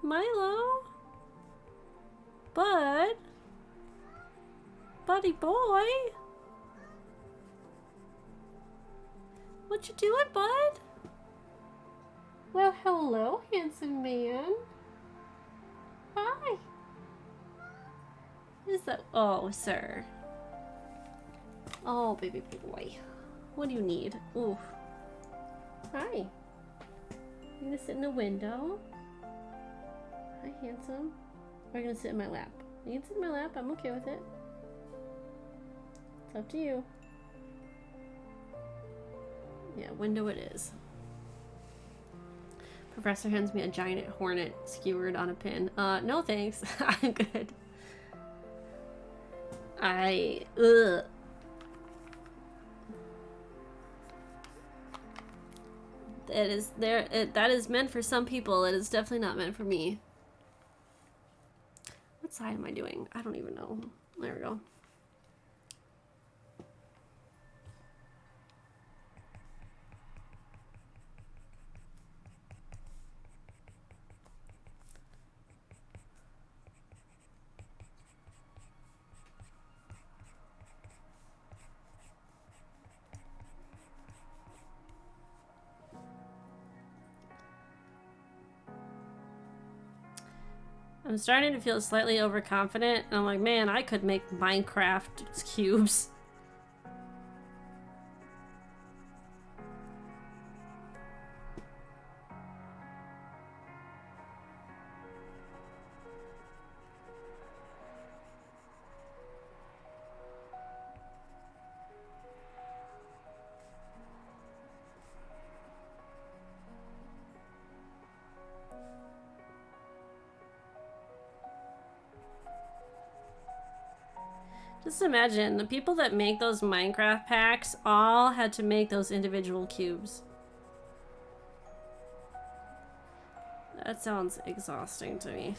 Milo? Bud? Buddy boy? What you doing, bud? Well, hello, handsome man. Hi. Is that... Oh, sir. Oh, baby boy. What do you need? Ooh. Hi. You gonna sit in the window? Hi, handsome. Or are you gonna sit in my lap? You can sit in my lap. I'm okay with it. It's up to you. Yeah, window it is. Professor hands me a giant hornet skewered on a pin. No thanks. I'm good. Ugh. That is meant for some people. It is definitely not meant for me. What side am I doing? I don't even know. There we go. I'm starting to feel slightly overconfident, and I'm like, man, I could make Minecraft cubes. Just imagine, the people that make those Minecraft packs all had to make those individual cubes. That sounds exhausting to me.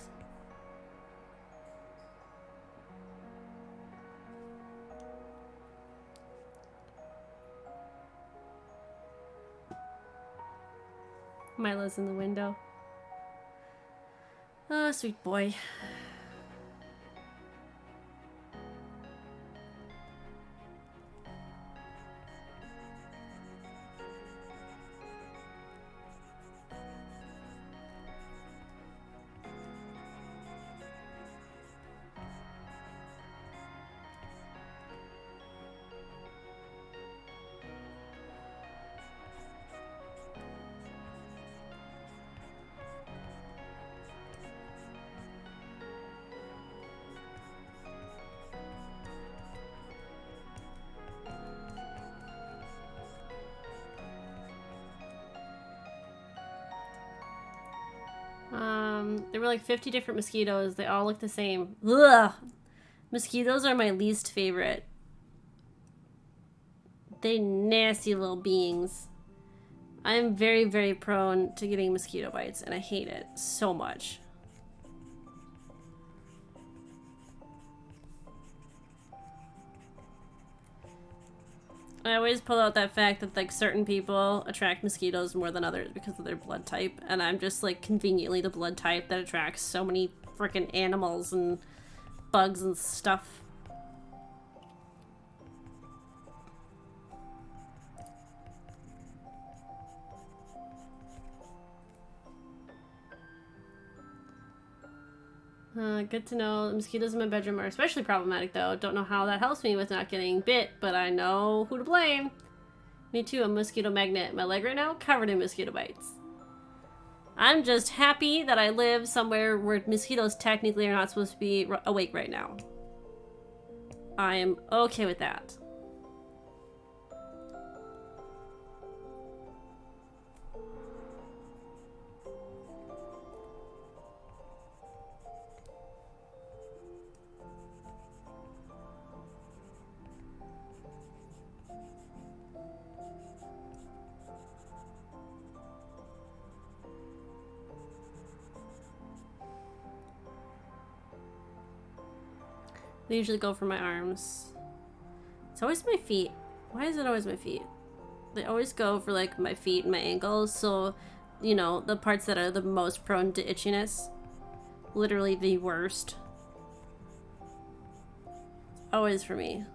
Milo's in the window. Oh, sweet boy. were like 50 different mosquitoes. They all look the same. Ugh! Mosquitoes are my least favorite. They nasty little beings. I am very, very prone to getting mosquito bites, and I hate it so much. I always pull out that fact that, like, certain people attract mosquitoes more than others because of their blood type, and I'm just, like, conveniently the blood type that attracts so many freaking animals and bugs and stuff. Good to know. The mosquitoes in my bedroom are especially problematic, though. Don't know how that helps me with not getting bit, but I know who to blame. Me too, a mosquito magnet. My leg right now, covered in mosquito bites. I'm just happy that I live somewhere where mosquitoes technically are not supposed to be awake right now. I am okay with that. They usually go for my arms. It's always my feet. Why is it always my feet? They always go for, like, my feet and my ankles, so, you know, the parts that are the most prone to itchiness. Literally the worst. Always for me.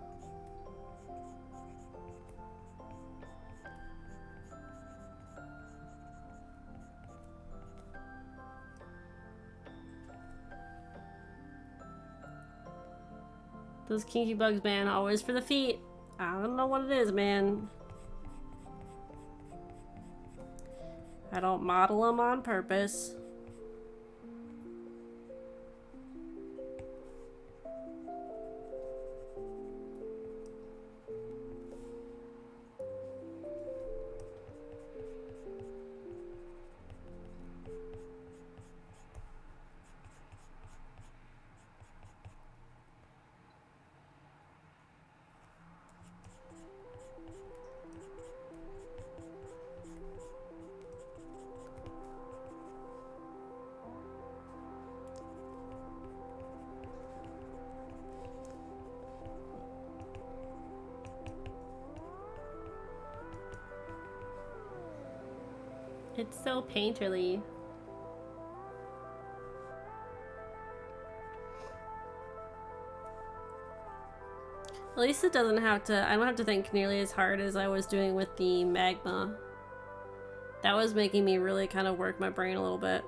Those kinky bugs, man, always for the feet. I don't know what it is, man. I don't model them on purpose. It's so painterly. At least it doesn't have to, I don't have to think nearly as hard as I was doing with the magma. That was making me really kind of work my brain a little bit.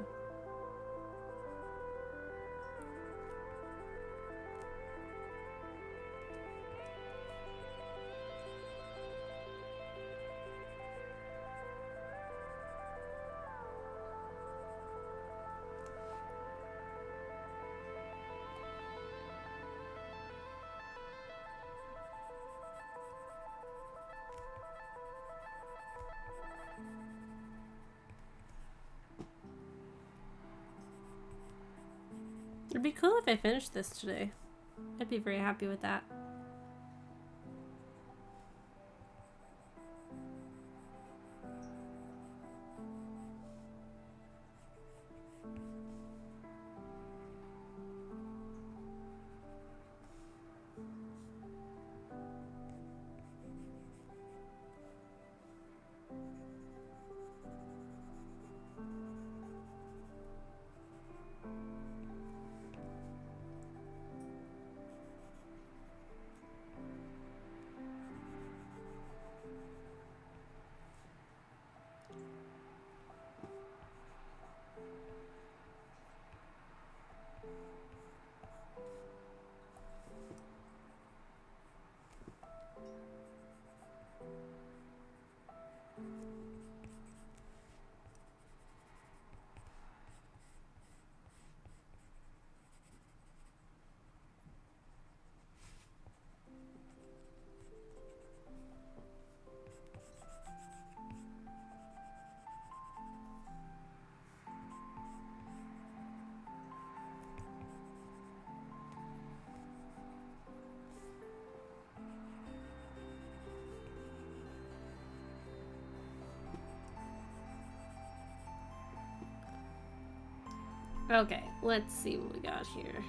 It'd be cool if I finished this today. I'd be very happy with that. Okay, let's see what we got here.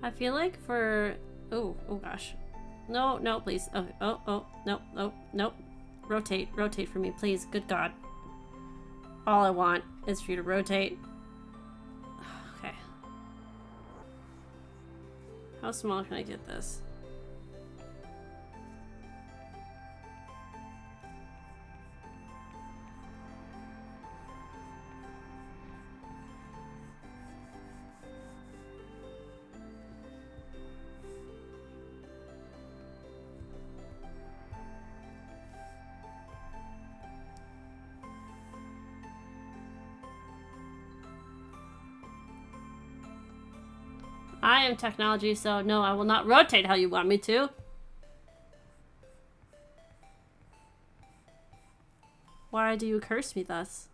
I feel like for... Oh gosh. No, no, please. Oh, no. Rotate for me, please. Good God. All I want is for you to rotate. Okay. How small can I get this? I am technology, so no, I will not rotate how you want me to. Why do you curse me thus?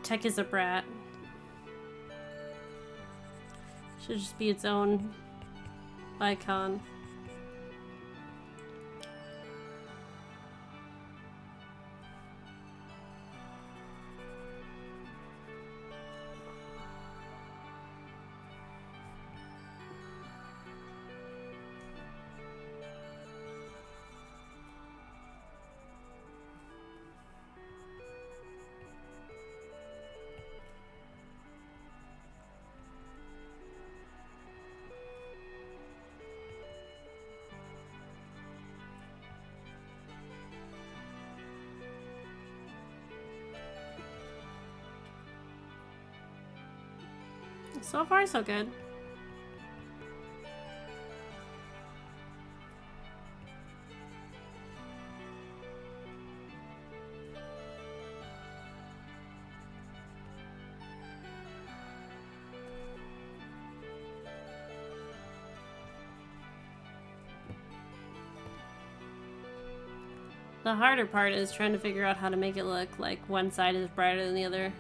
Tech is a brat. Should just be its own icon. So far, so good. The harder part is trying to figure out how to make it look like one side is brighter than the other.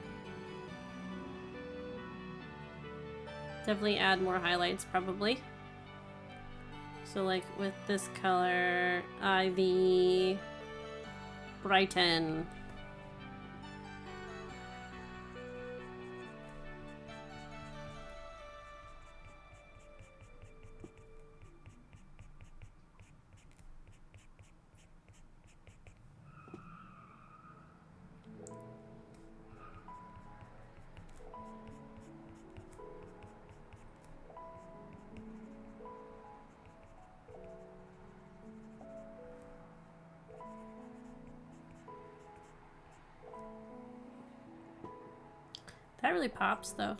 Definitely add more highlights, probably. So like with this color, Ivy, Brighton. That really pops, though.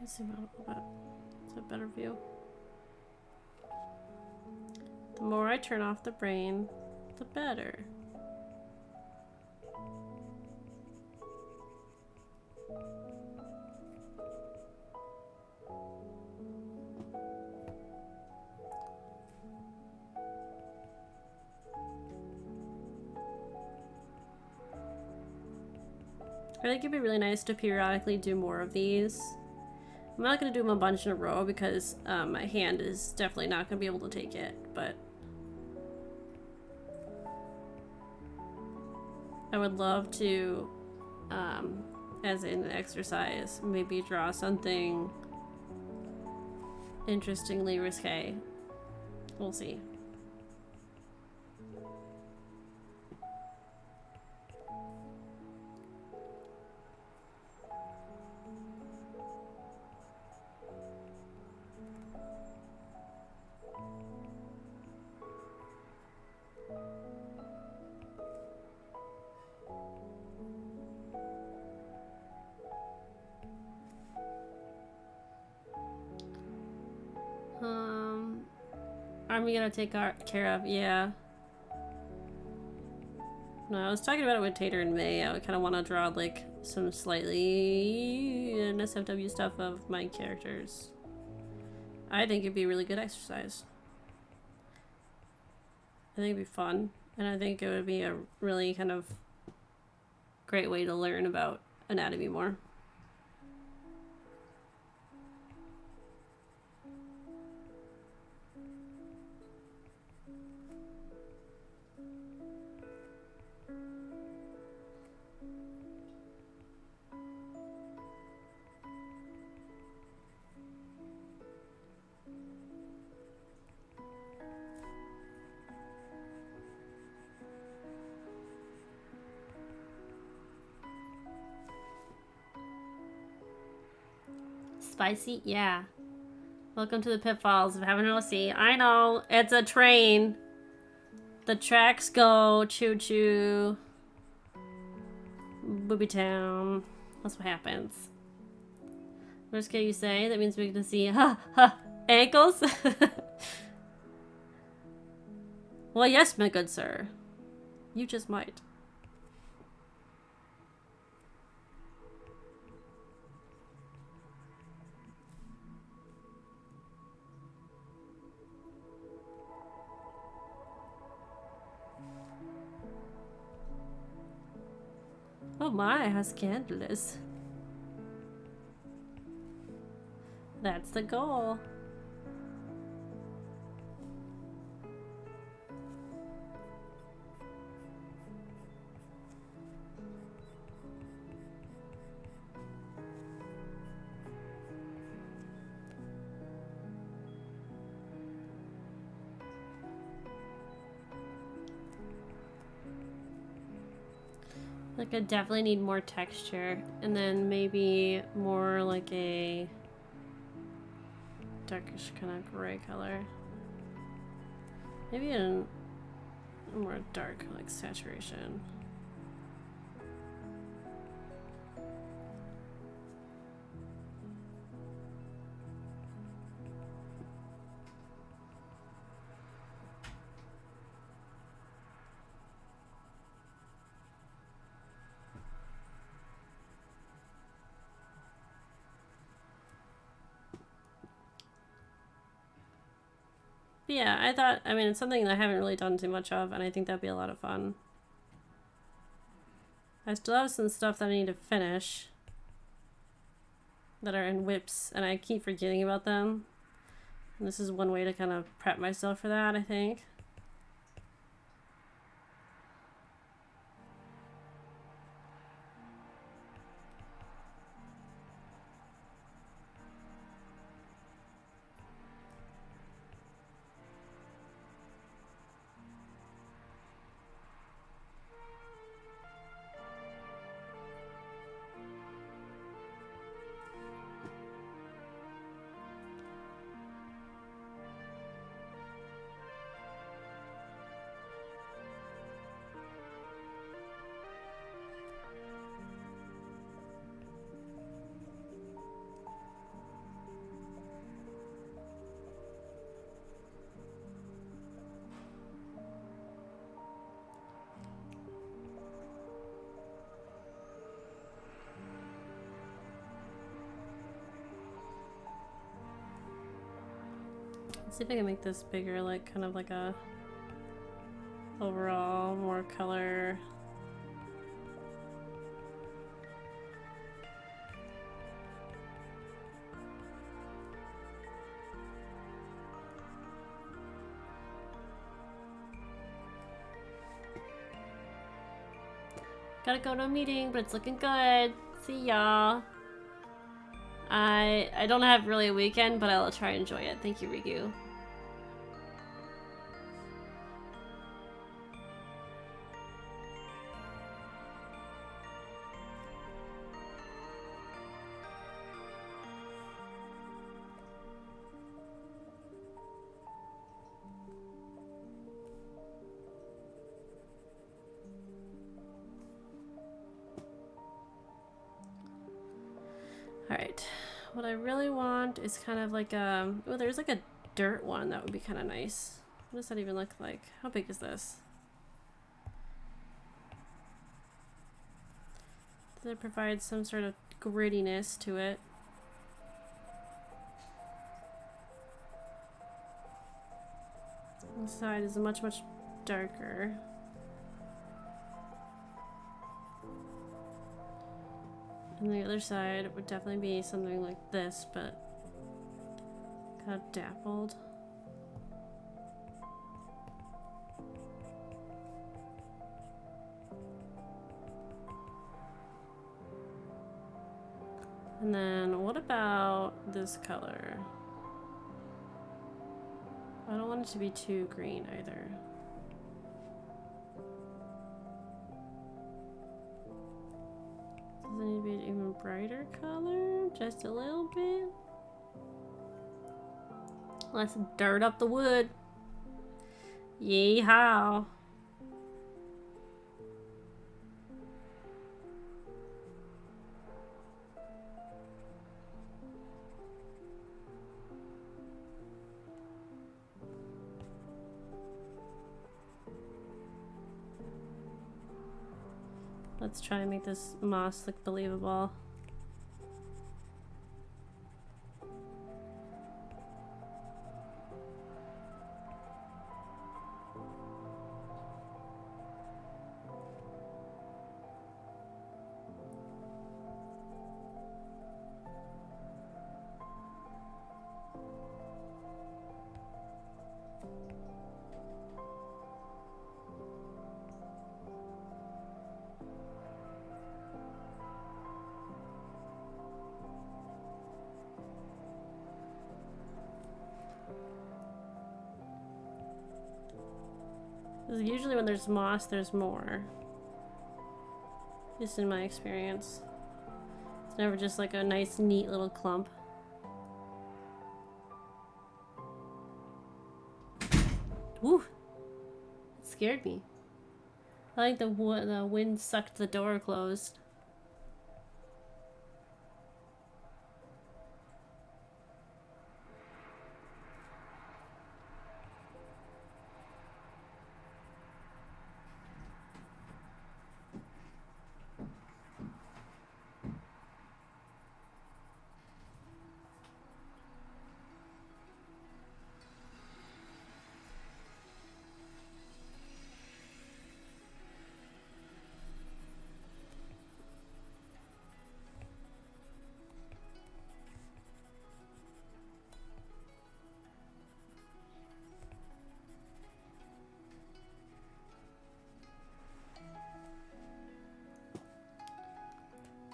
Let's zoom out a little bit. It's a better view. The more I turn off the brain, the better. I think it'd be really nice to periodically do more of these. I'm not going to do them a bunch in a row because my hand is definitely not going to be able to take it, but I would love to, as an exercise, maybe draw something interestingly risque. We'll see. Army gonna take care of, yeah. No, I was talking about it with Tater in May. I kind of want to draw like some slightly NSFW stuff of my characters. I think it'd be a really good exercise. I think it'd be fun, and I think it would be a really kind of great way to learn about anatomy more. Spicy? Yeah. Welcome to the pitfalls of having no sea. I know, it's a train. The tracks go choo-choo. Booby town. That's what happens. Worst can you say? That means we get to see ankles? Well, yes, my good sir. You just might. Oh my, how scandalous. That's the goal. Like I definitely need more texture, and then maybe more like a darkish kind of gray color. Maybe a more dark, like saturation. But yeah, I thought, I mean, it's something that I haven't really done too much of, and I think that'd be a lot of fun. I still have some stuff that I need to finish that are in whips, and I keep forgetting about them. And this is one way to kind of prep myself for that, I think. Let's see if I can make this bigger, like kind of like a overall more color. Gotta go to a meeting, but it's looking good. See y'all. I don't have really a weekend, but I'll try to enjoy it. Thank you, Rigu. Alright, what I really want is kind of like a... Oh, there's like a dirt one that would be kind of nice. What does that even look like? How big is this? Does it provide some sort of grittiness to it? This side is much, much darker. And the other side would definitely be something like this, but kind of dappled. And then what about this color? I don't want it to be too green either. Does it need to be an even brighter color? Just a little bit? Let's dirt up the wood. Yeehaw. Let's try and make this moss look believable. Usually when there's moss, there's more. Just in my experience. It's never just like a nice, neat little clump. Ooh! It scared me. I think the wind sucked the door closed.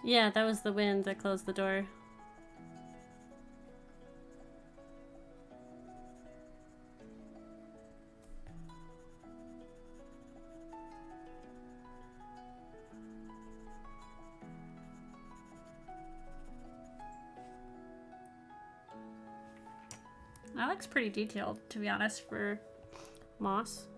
Yeah, that was the wind that closed the door. That looks pretty detailed, to be honest, for moss.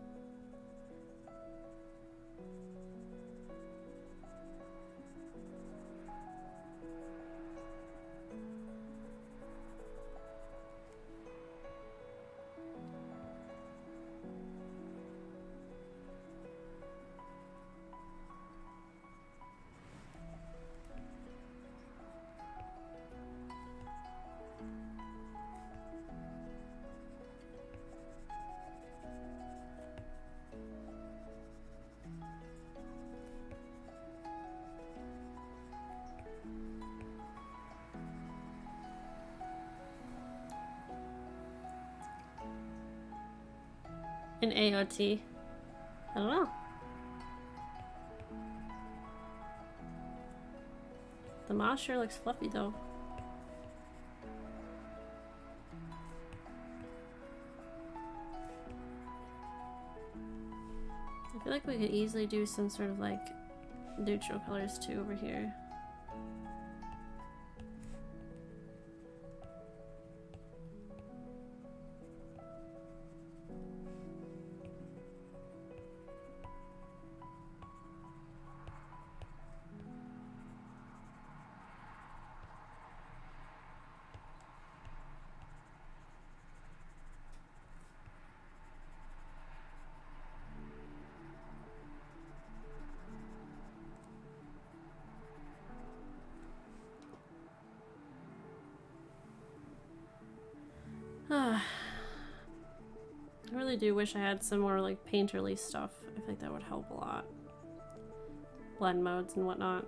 In AOT. I don't know. moss sure looks fluffy though. I feel like we could easily do some sort of like neutral colors too over here. I really do wish I had some more like painterly stuff. I think that would help a lot. Blend modes and whatnot.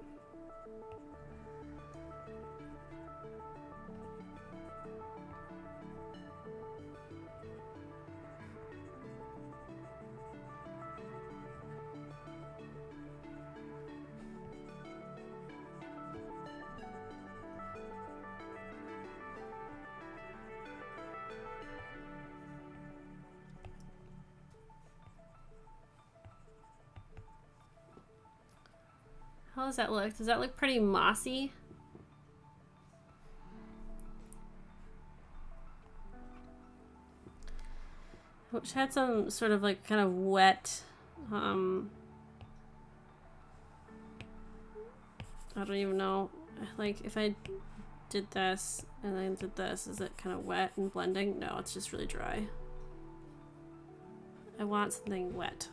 How does that look? Does that look pretty mossy? Which had some sort of like kind of wet, I don't even know. Like if I did this and then did this, is it kind of wet and blending? No, it's just really dry. I want something wet.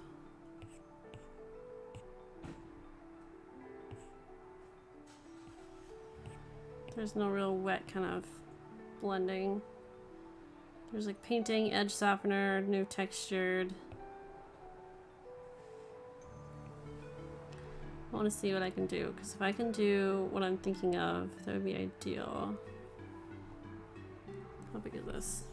There's no real wet kind of blending. There's like painting, edge softener, new textured. I want to see what I can do, because if I can do what I'm thinking of, that would be ideal. How big is this?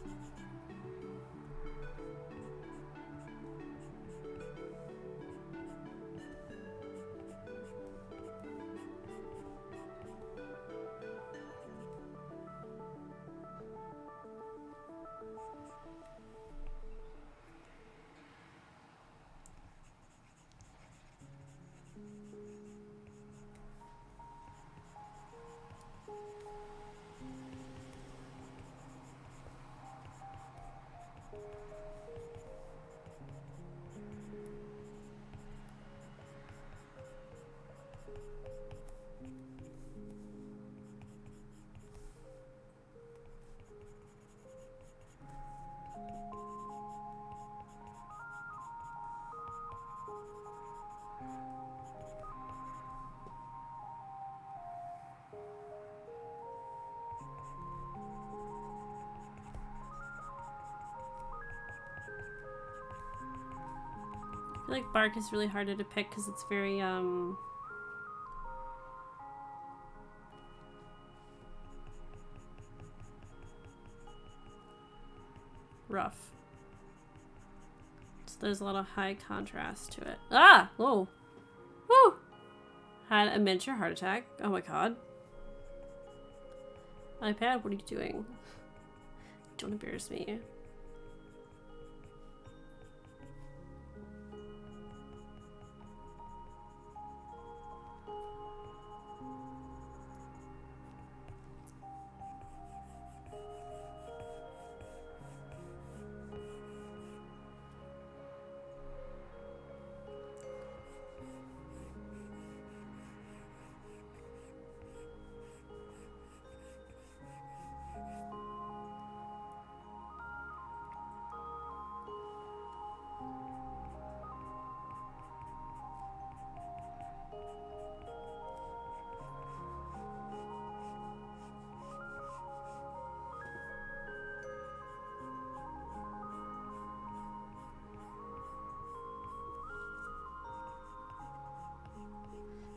I feel like bark is really hard to depict because it's very rough. So there's a lot of high contrast to it. Ah! Whoa! Woo! Had a miniature heart attack. Oh my god. iPad, what are you doing? Don't embarrass me.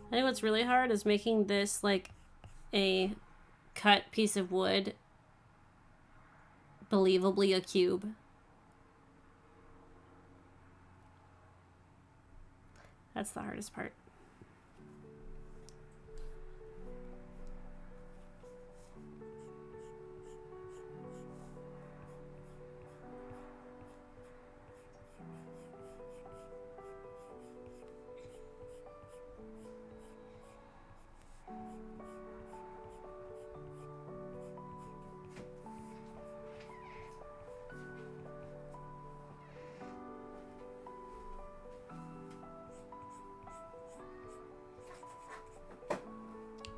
I think what's really hard is making this like a cut piece of wood believably a cube. That's the hardest part.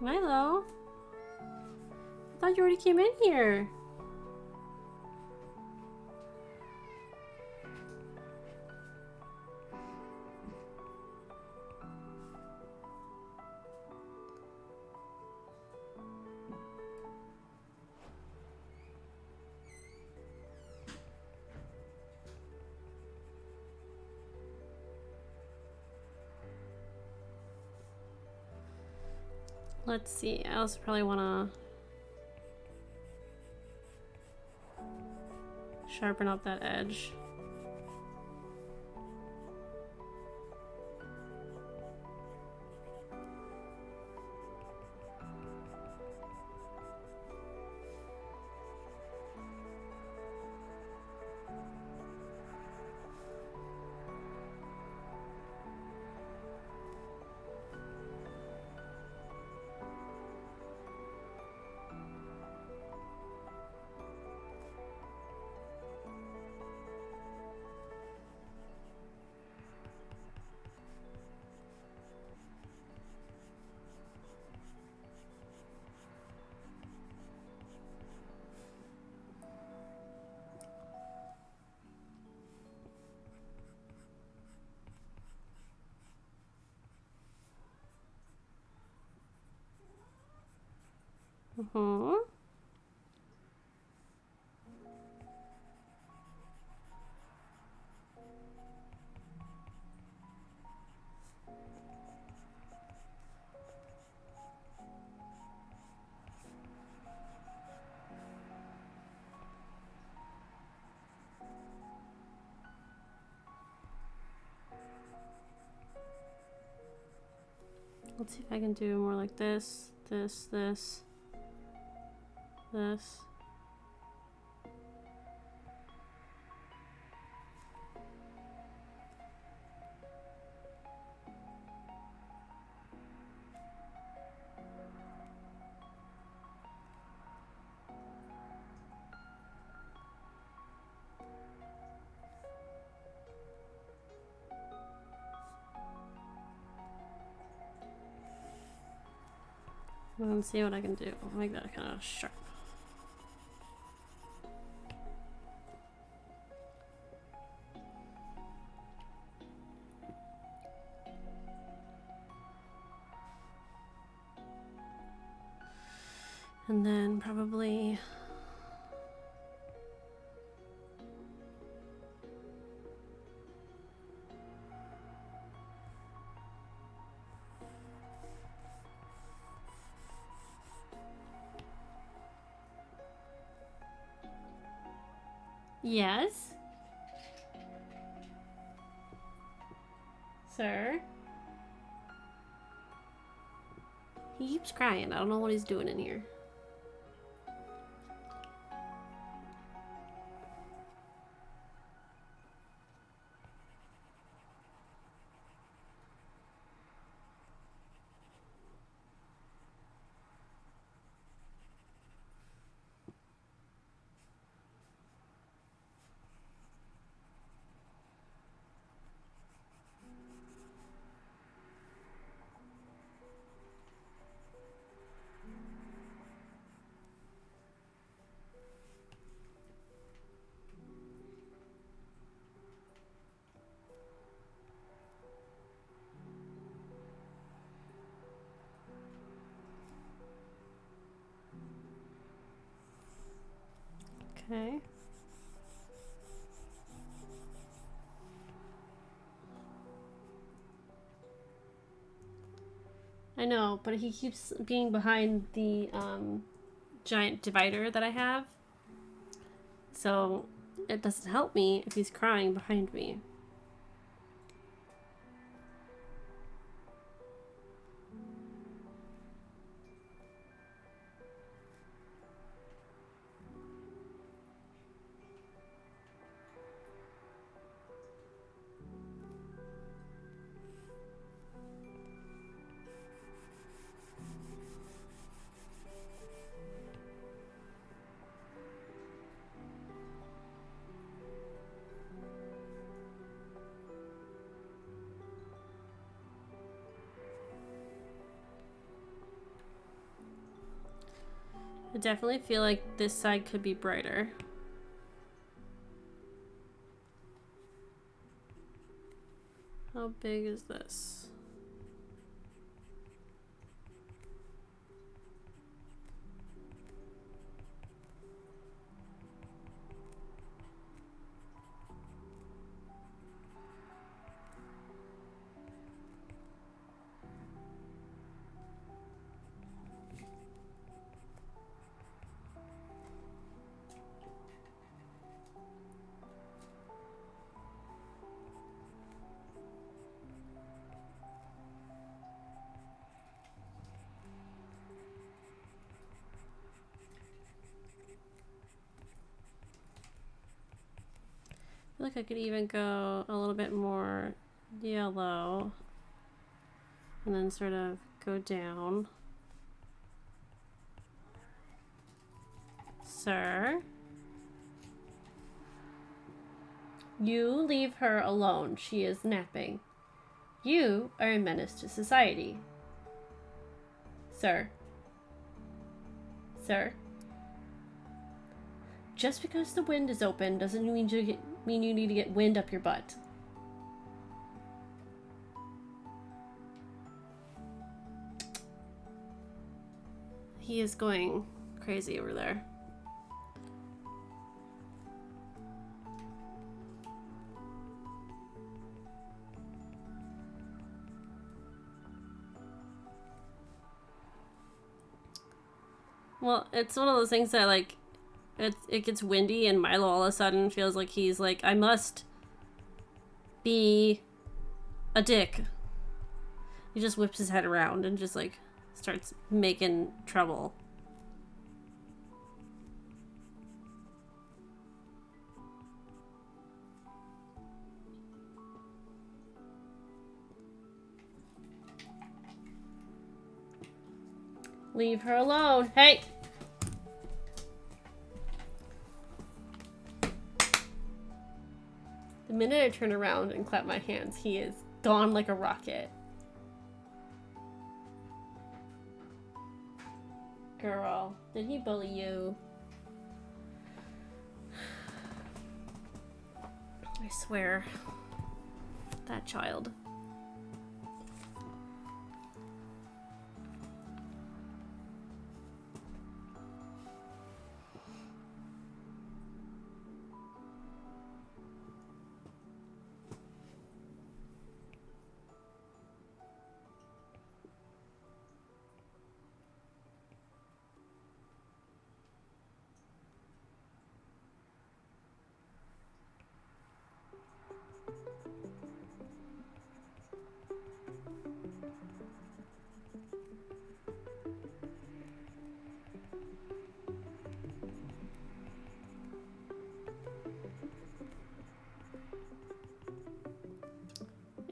Milo? I thought you already came in here. Let's see. I also probably want to sharpen up that edge. Mm-hmm. Let's see if I can do more like this, this, this, this. And see what I can do. Make that kind of sharp. And then probably yes, sir. He keeps crying. I don't know what he's doing in here. Okay. I know, but he keeps being behind the giant divider that I have. So it doesn't help me if he's crying behind me. I definitely feel like this side could be brighter. How big is this? I feel like I could even go a little bit more yellow and then sort of go down. Sir, you leave her alone. She is napping. You are a menace to society. Sir. Sir. Just because the wind is open doesn't mean you need to get wind up your butt. He is going crazy over there. Well, it's one of those things that, like, it gets windy and Milo all of a sudden feels like he's like, I must be a dick. He just whips his head around and just, like, starts making trouble. Leave her alone. Hey! The minute I turn around and clap my hands, he is gone like a rocket. Girl, did he bully you? I swear. That child.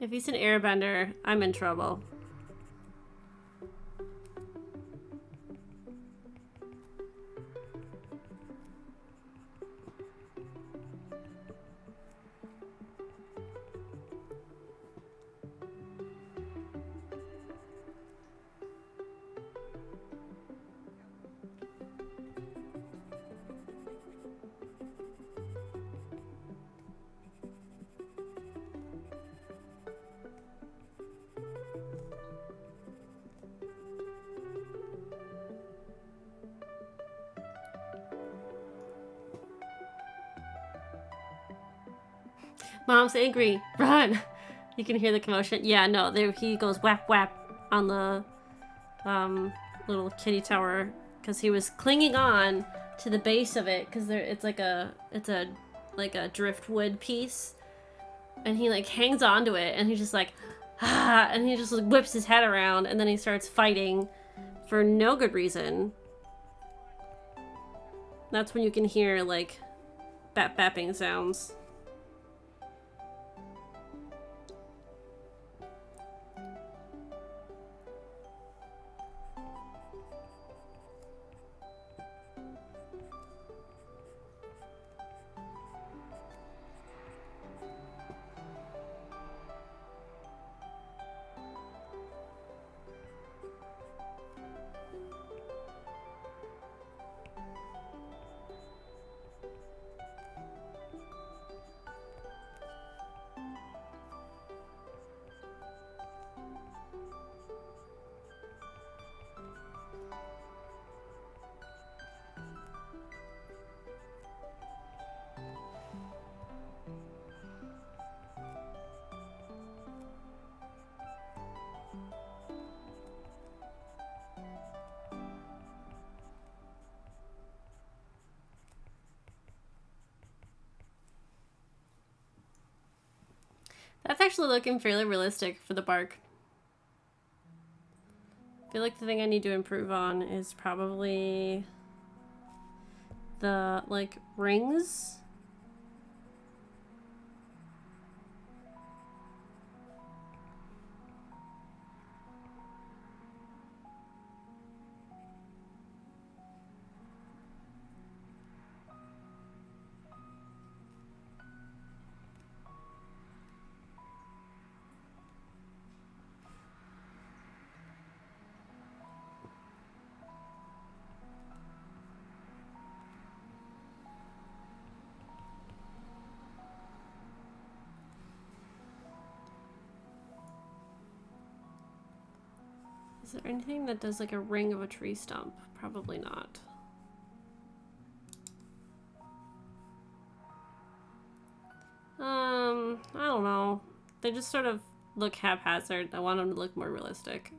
If he's an airbender, I'm in trouble. Mom's angry. Run! You can hear the commotion. Yeah, no, there he goes whap whap on the little kitty tower because he was clinging on to the base of it because it's like a driftwood piece, and he like hangs onto it and he's just like and he just like, whips his head around and then he starts fighting for no good reason. That's when you can hear like bapping sounds. actually looking fairly realistic for the bark. I feel like the thing I need to improve on is probably the, like, rings. Is there anything that does like a ring of a tree stump? Probably not. I don't know. They just sort of look haphazard. I want them to look more realistic.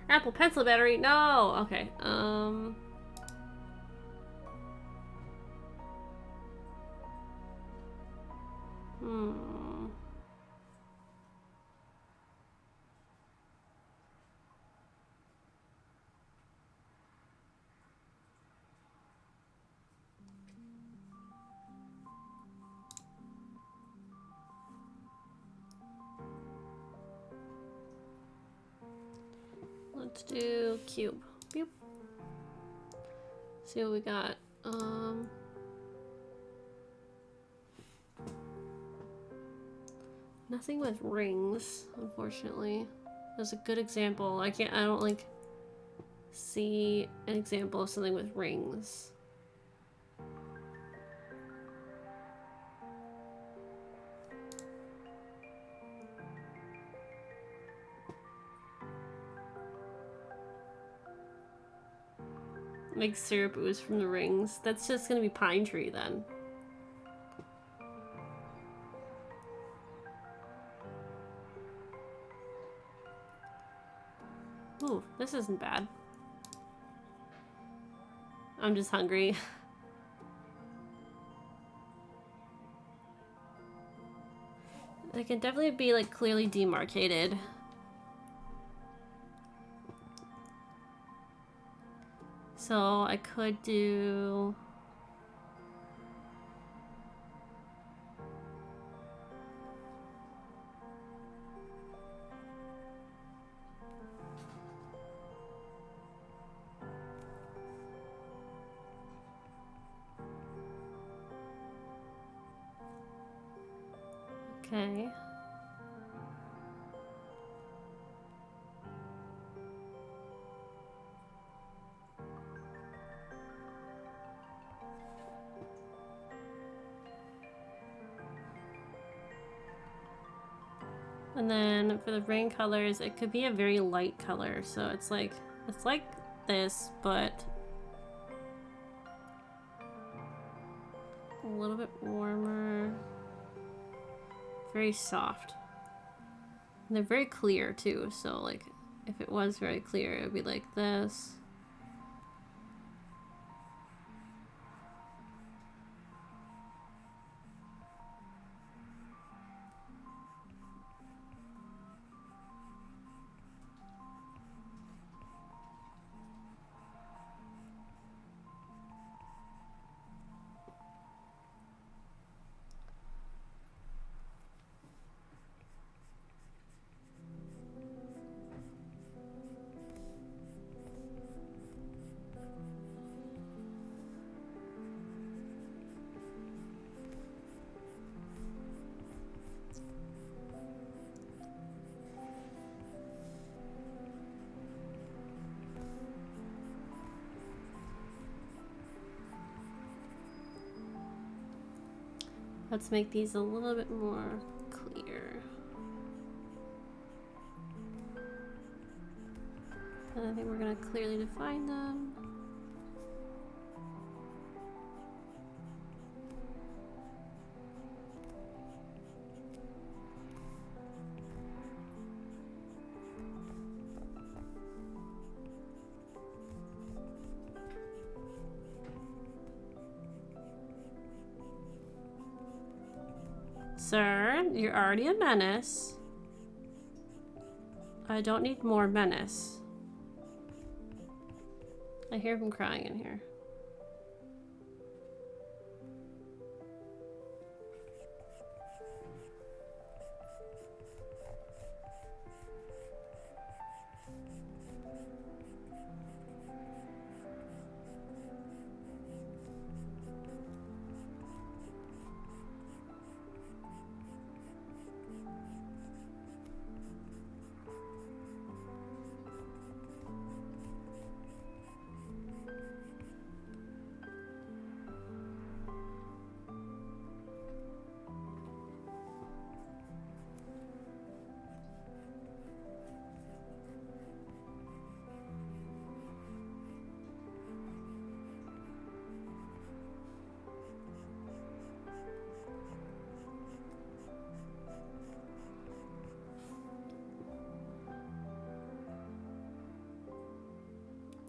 Apple Pencil battery? No! Okay, Let's do cube. Boop. See what we got. Nothing with rings, unfortunately. That's a good example. I don't like see an example of something with rings. Make syrup ooze from the rings. That's just gonna be pine tree then. Ooh, this isn't bad. I'm just hungry. It can definitely be like clearly demarcated. So I could do... Okay. And then for the rain colors, it could be a very light color. So it's like this, but a little bit warmer. Very soft. And they're very clear too. So like if it was very clear, it would be like this. Let's make these a little bit more clear. And I think we're going to clearly define them. Sir, you're already a menace. I don't need more menace. I hear him crying in here.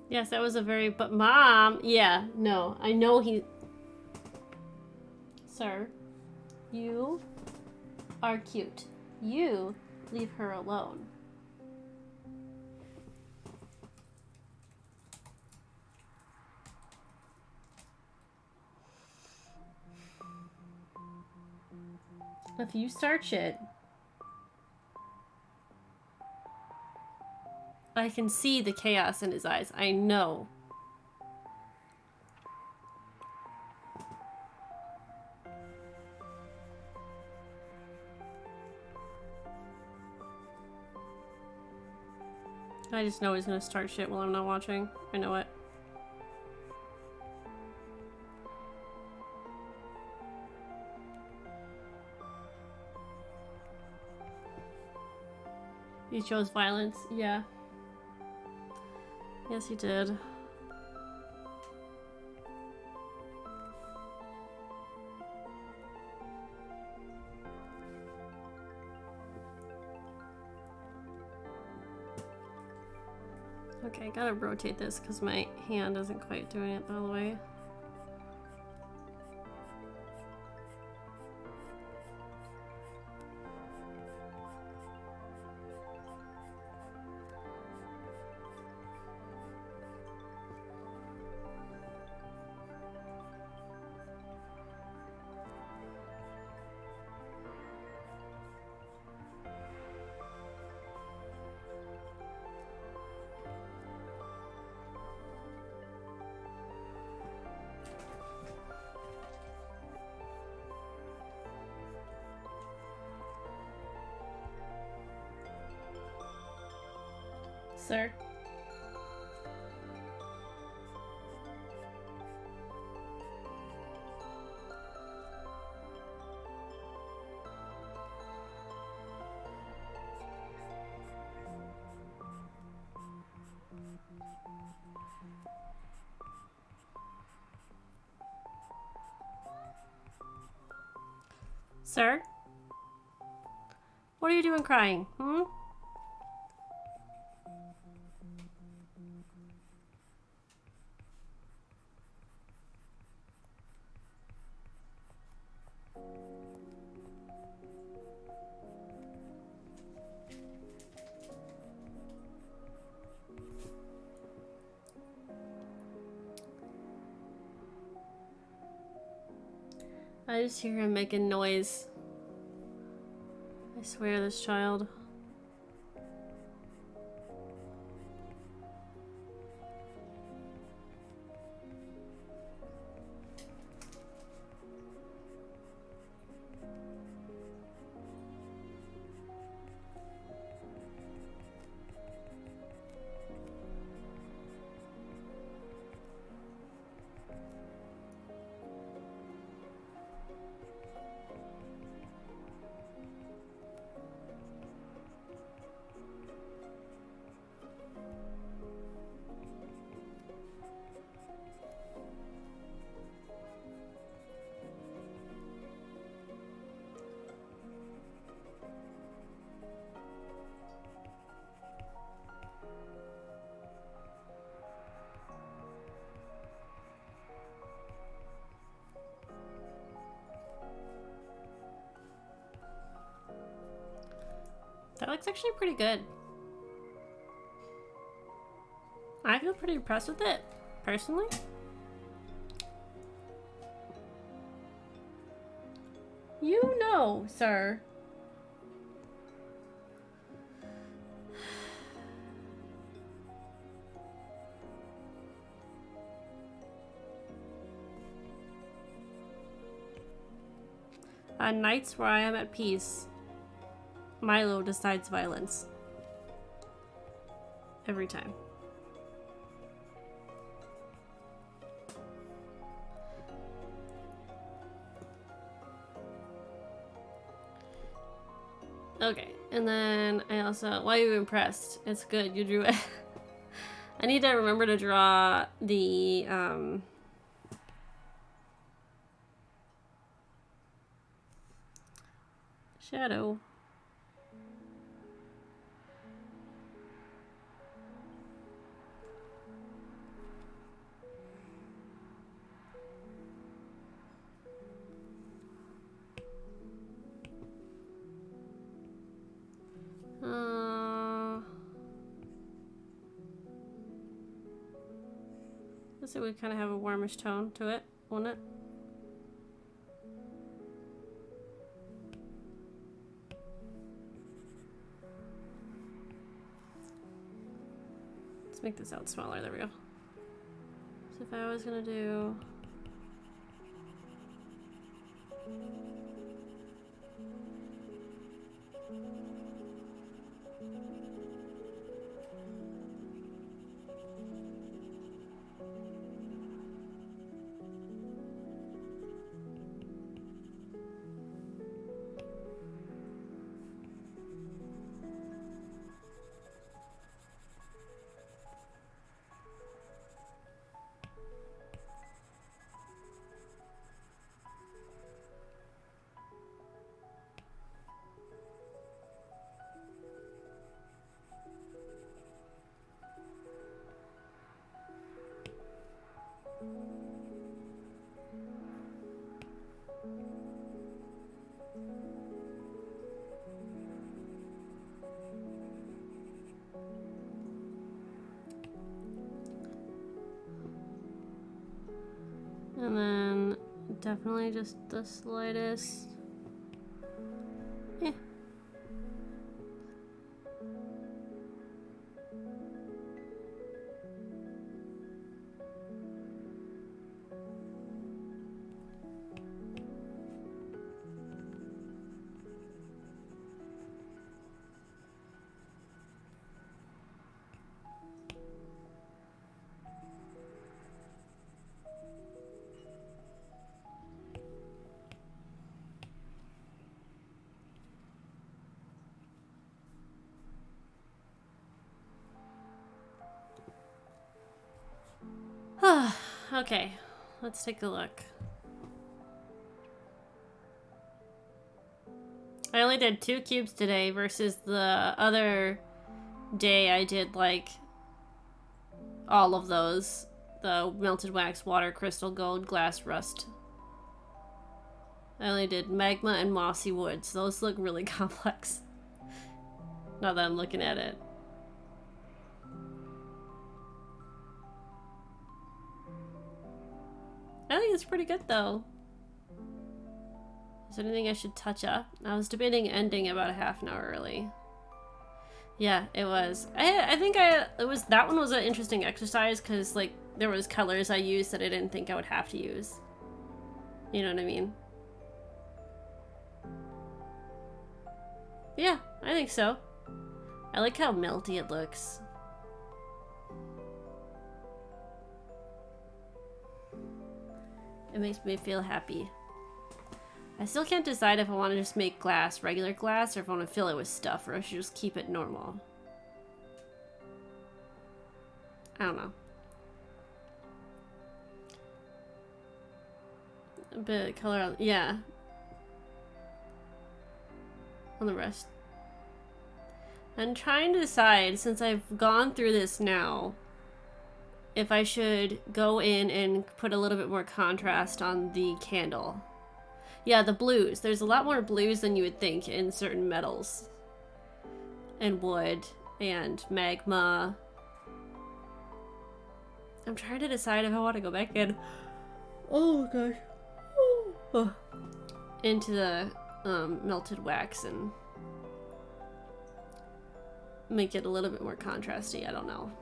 Yes, that was a very, but Mom, yeah, no, I know he, sir, you are cute. You leave her alone. If you start shit, I can see the chaos in his eyes. I know. I just know he's gonna start shit while I'm not watching. I know it. He chose violence. Yeah. Yes, he did. Okay, gotta rotate this because my hand isn't quite doing it all the way. Sir? Sir? What are you doing crying? Hmm? I just hear him making noise. I swear, this child. looks actually pretty good. I feel pretty impressed with it, personally. You know, sir. On nights where I am at peace, Milo decides violence. Every time. Okay, and then I also... Why are you impressed? It's good, you drew it. I need to remember to draw the, shadow. Let's see, we kind of have a warmish tone to it, won't it? Let's make this out smaller, there we go. So if I was gonna do... And then definitely just the slightest. Yeah. Okay, let's take a look. I only did 2 cubes today versus the other day I did like all of those. The melted wax, water, crystal, gold, glass, rust. I only did magma and mossy woods. Those look really complex. Now that I'm looking at it. I think it's pretty good though. Is there anything I should touch up? I was debating ending about a half an hour early. Yeah, it was. I think that one was an interesting exercise because like there was colors I used that I didn't think I would have to use. You know what I mean? Yeah, I think so. I like how melty it looks. It makes me feel happy. I still can't decide if I want to just make glass regular glass or if I want to fill it with stuff or I should just keep it normal. I don't know. A bit of color on, yeah. On the rest. I'm trying to decide, since I've gone through this now, if I should go in and put a little bit more contrast on the candle. Yeah, the blues. There's a lot more blues than you would think in certain metals. and wood and magma. I'm trying to decide if I want to go back in. Oh gosh. Oh. Into the melted wax and make it a little bit more contrasty. I don't know.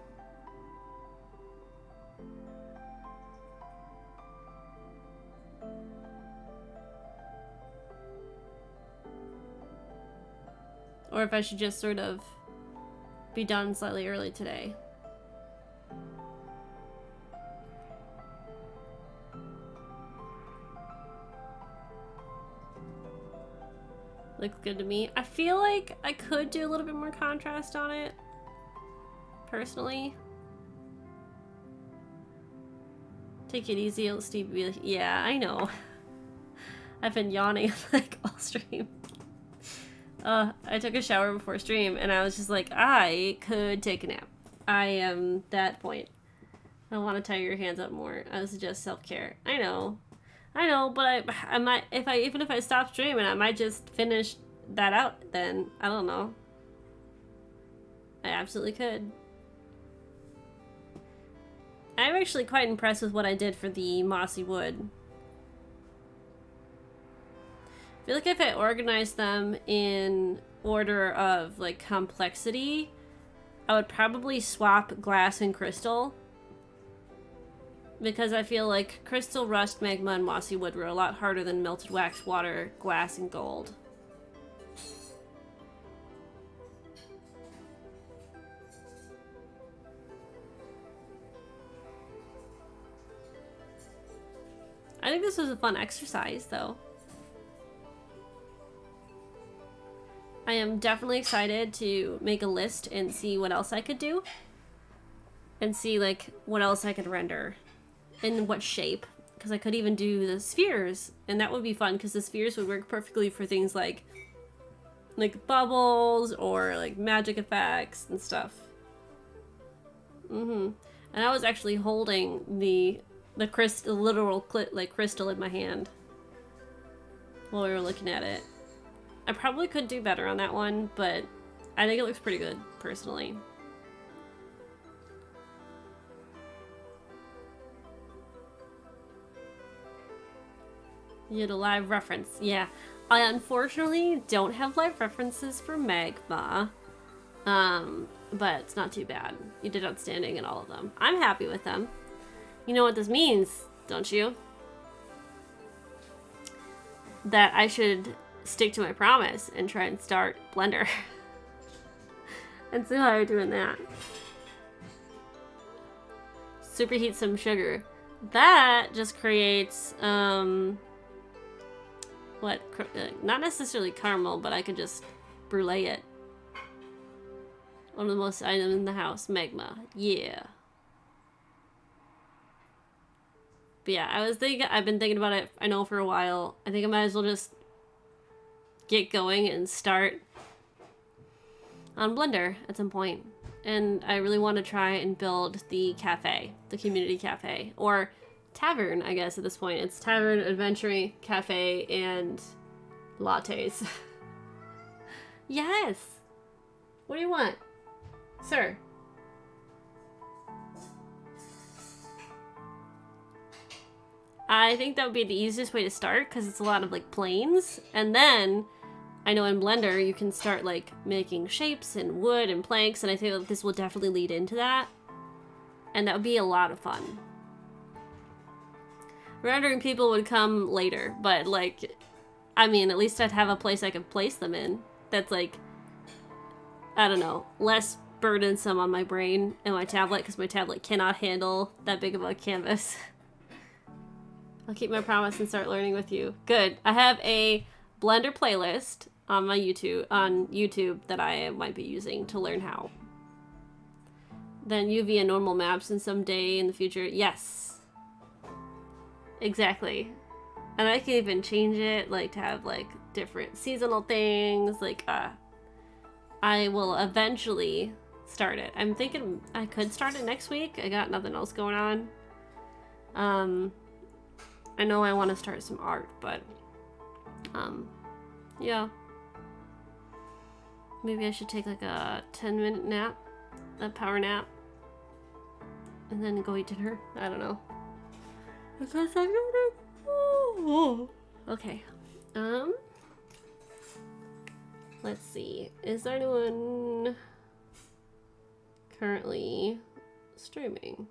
Or if I should just sort of be done slightly early today. Looks good to me. I feel like I could do a little bit more contrast on it, personally. Take it easy, Steve. Yeah, I know. I've been yawning like all stream. I took a shower before stream and I was just like, I could take a nap. I am that point. I want to tie your hands up more. I would suggest self-care. I know, but I might, even if I stop streaming, I might just finish that out then. I don't know. I absolutely could. I'm actually quite impressed with what I did for the mossy wood. I feel like if I organized them in order of like complexity, I would probably swap glass and crystal. Because I feel like crystal, rust, magma, and mossy wood were a lot harder than melted wax, water, glass, and gold. I think this was a fun exercise, though. I am definitely excited to make a list and see what else I could do. And see, like, what else I could render. In what shape. Because I could even do the spheres. And that would be fun, because the spheres would work perfectly for things like bubbles or, like, magic effects and stuff. And I was actually holding the literal crystal in my hand while we were looking at it. I probably could do better on that one, but I think it looks pretty good, personally. You had a live reference. Yeah. I unfortunately don't have live references for Magma. But it's not too bad. You did outstanding in all of them. I'm happy with them. You know what this means, don't you? That I should stick to my promise and try and start Blender. And see how you're doing that. Superheat some sugar. That just creates, not necessarily caramel, but I could just brulee it. One of the most items in the house, magma. Yeah. But yeah, I've been thinking about it, I know, for a while. I think I might as well just get going and start on Blender at some point. And I really want to try and build the cafe, the community cafe, or tavern, I guess at this point. It's tavern, adventure, cafe, and lattes. Yes! What do you want? Sir. I think that would be the easiest way to start, because it's a lot of like planes, and then I know in Blender you can start like making shapes and wood and planks, and I think that this will definitely lead into that, and that would be a lot of fun. Rendering people would come later, but like, I mean, at least I'd have a place I could place them in that's like, I don't know, less burdensome on my brain and my tablet, because my tablet cannot handle that big of a canvas. I'll keep my promise and start learning with you. Good. I have a Blender playlist on my YouTube that I might be using to learn how. Then UV and normal maps in some day in the future. Yes. Exactly. And I can even change it, like, to have like different seasonal things. Like, I will eventually start it. I'm thinking I could start it next week. I got nothing else going on. I know I want to start some art, but, yeah. Maybe I should take like a 10-minute nap, a power nap, and then go eat dinner. I don't know. Because I'm gonna. Oh. Okay. Let's see. Is there anyone currently streaming?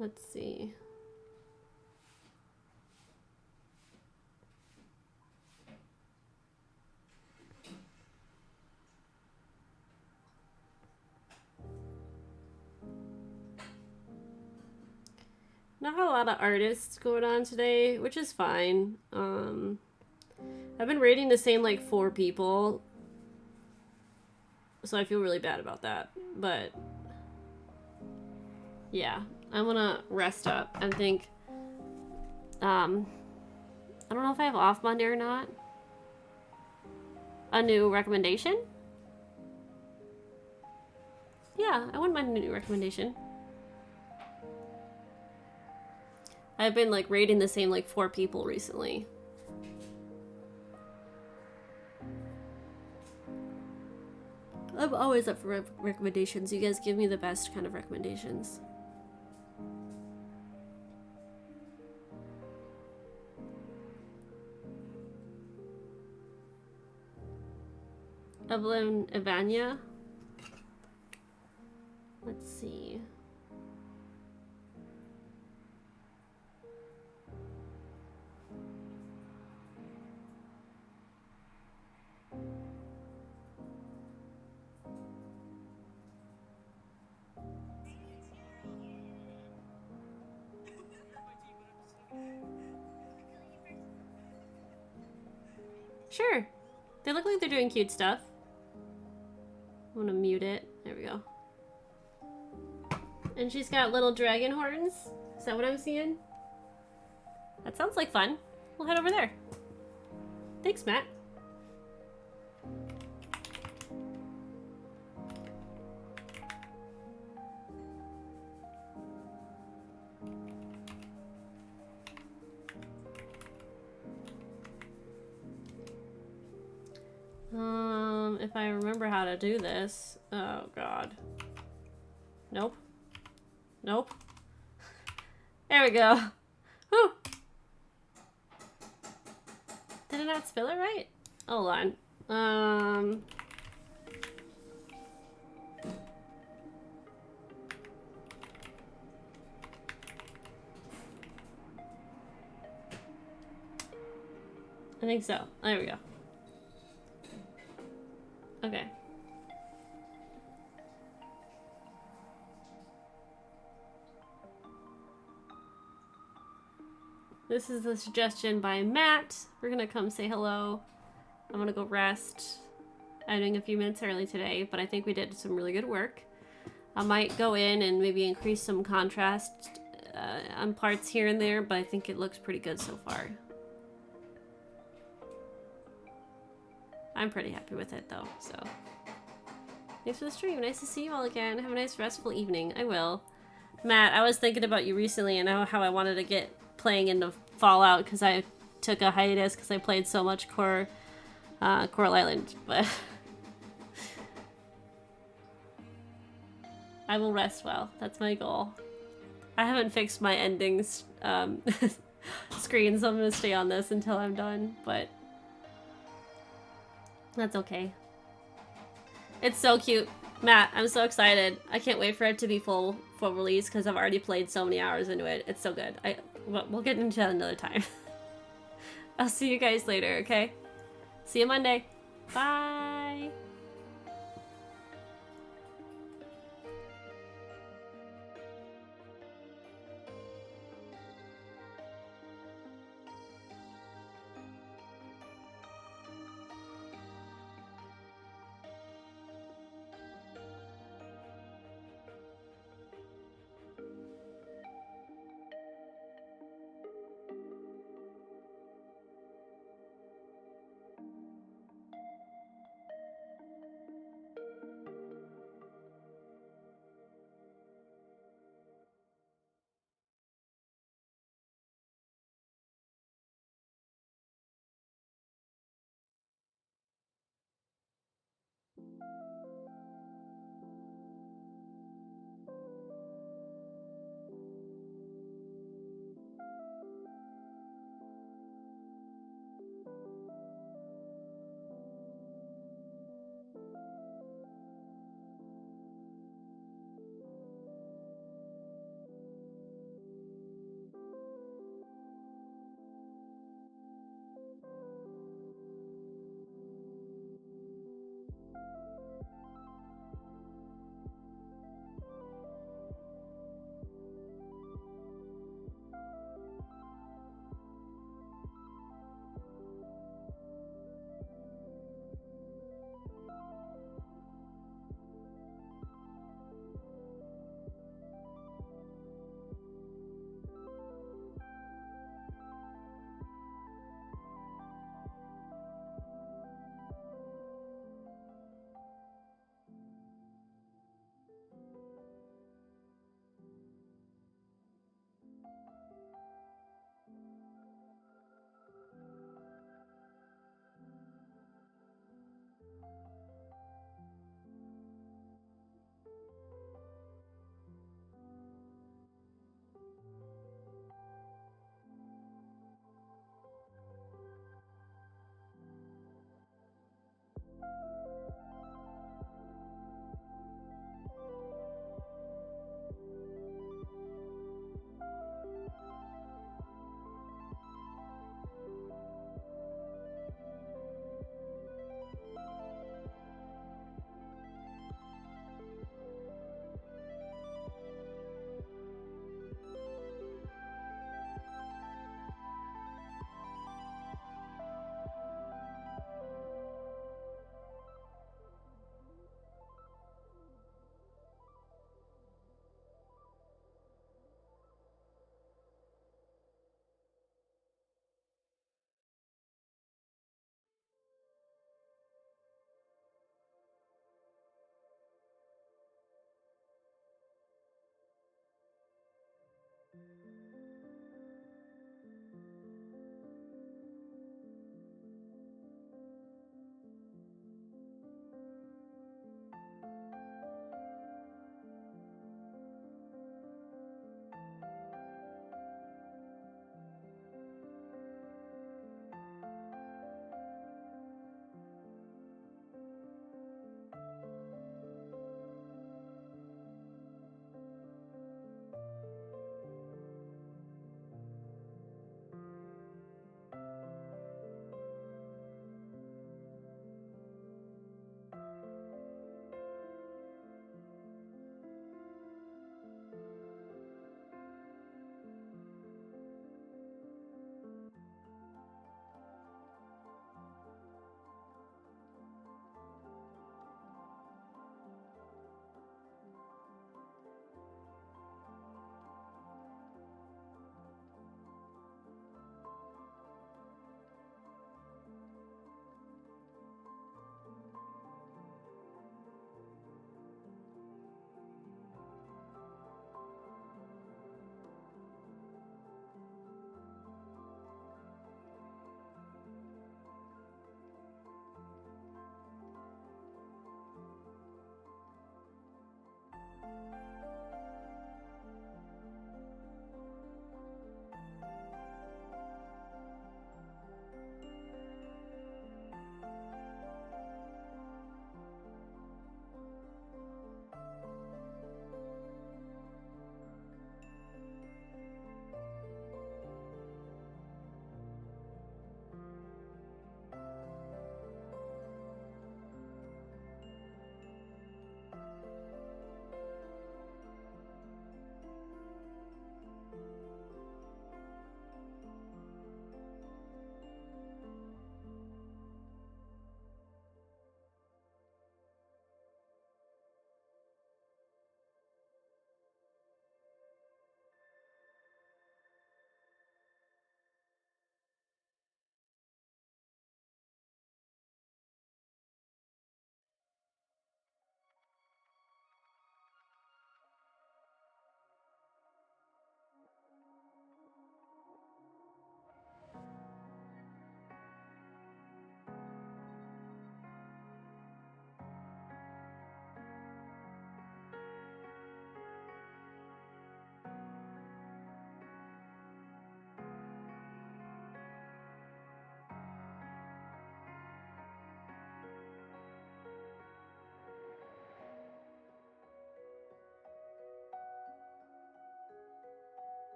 Let's see. Not a lot of artists going on today, which is fine. I've been rating the same like 4 people, so I feel really bad about that. But yeah, I'm gonna rest up and think. I don't know if I have off Monday or not. A new recommendation? Yeah, I wouldn't mind a new recommendation. I've been like rating the same like 4 people recently. I'm always up for recommendations. You guys give me the best kind of recommendations. Evelyn Ivania. Let's see. Sure. They look like they're doing cute stuff. I'm gonna mute it. There we go. And she's got little dragon horns. Is that what I'm seeing? That sounds like fun. We'll head over there. Thanks, Matt. If I remember how to do this. Oh, God. Nope. Nope. There we go. Whew. Did I not spell it right? Hold on. I think so. There we go. Okay. This is the suggestion by Matt. We're gonna come say hello. I'm gonna go rest. I'm doing a few minutes early today, but I think we did some really good work. I might go in and maybe increase some contrast on parts here and there, but I think it looks pretty good so far. I'm pretty happy with it though, so. Thanks for the stream. Nice to see you all again. Have a nice restful evening. I will. Matt, I was thinking about you recently and how I wanted to get playing into Fallout because I took a hiatus because I played so much Coral Island, but I will rest well. That's my goal. I haven't fixed my endings screen, so I'm gonna stay on this until I'm done, but that's okay. It's so cute. Matt, I'm so excited. I can't wait for it to be full release because I've already played so many hours into it. It's so good. We'll get into that another time. I'll see you guys later, okay? See you Monday. Bye!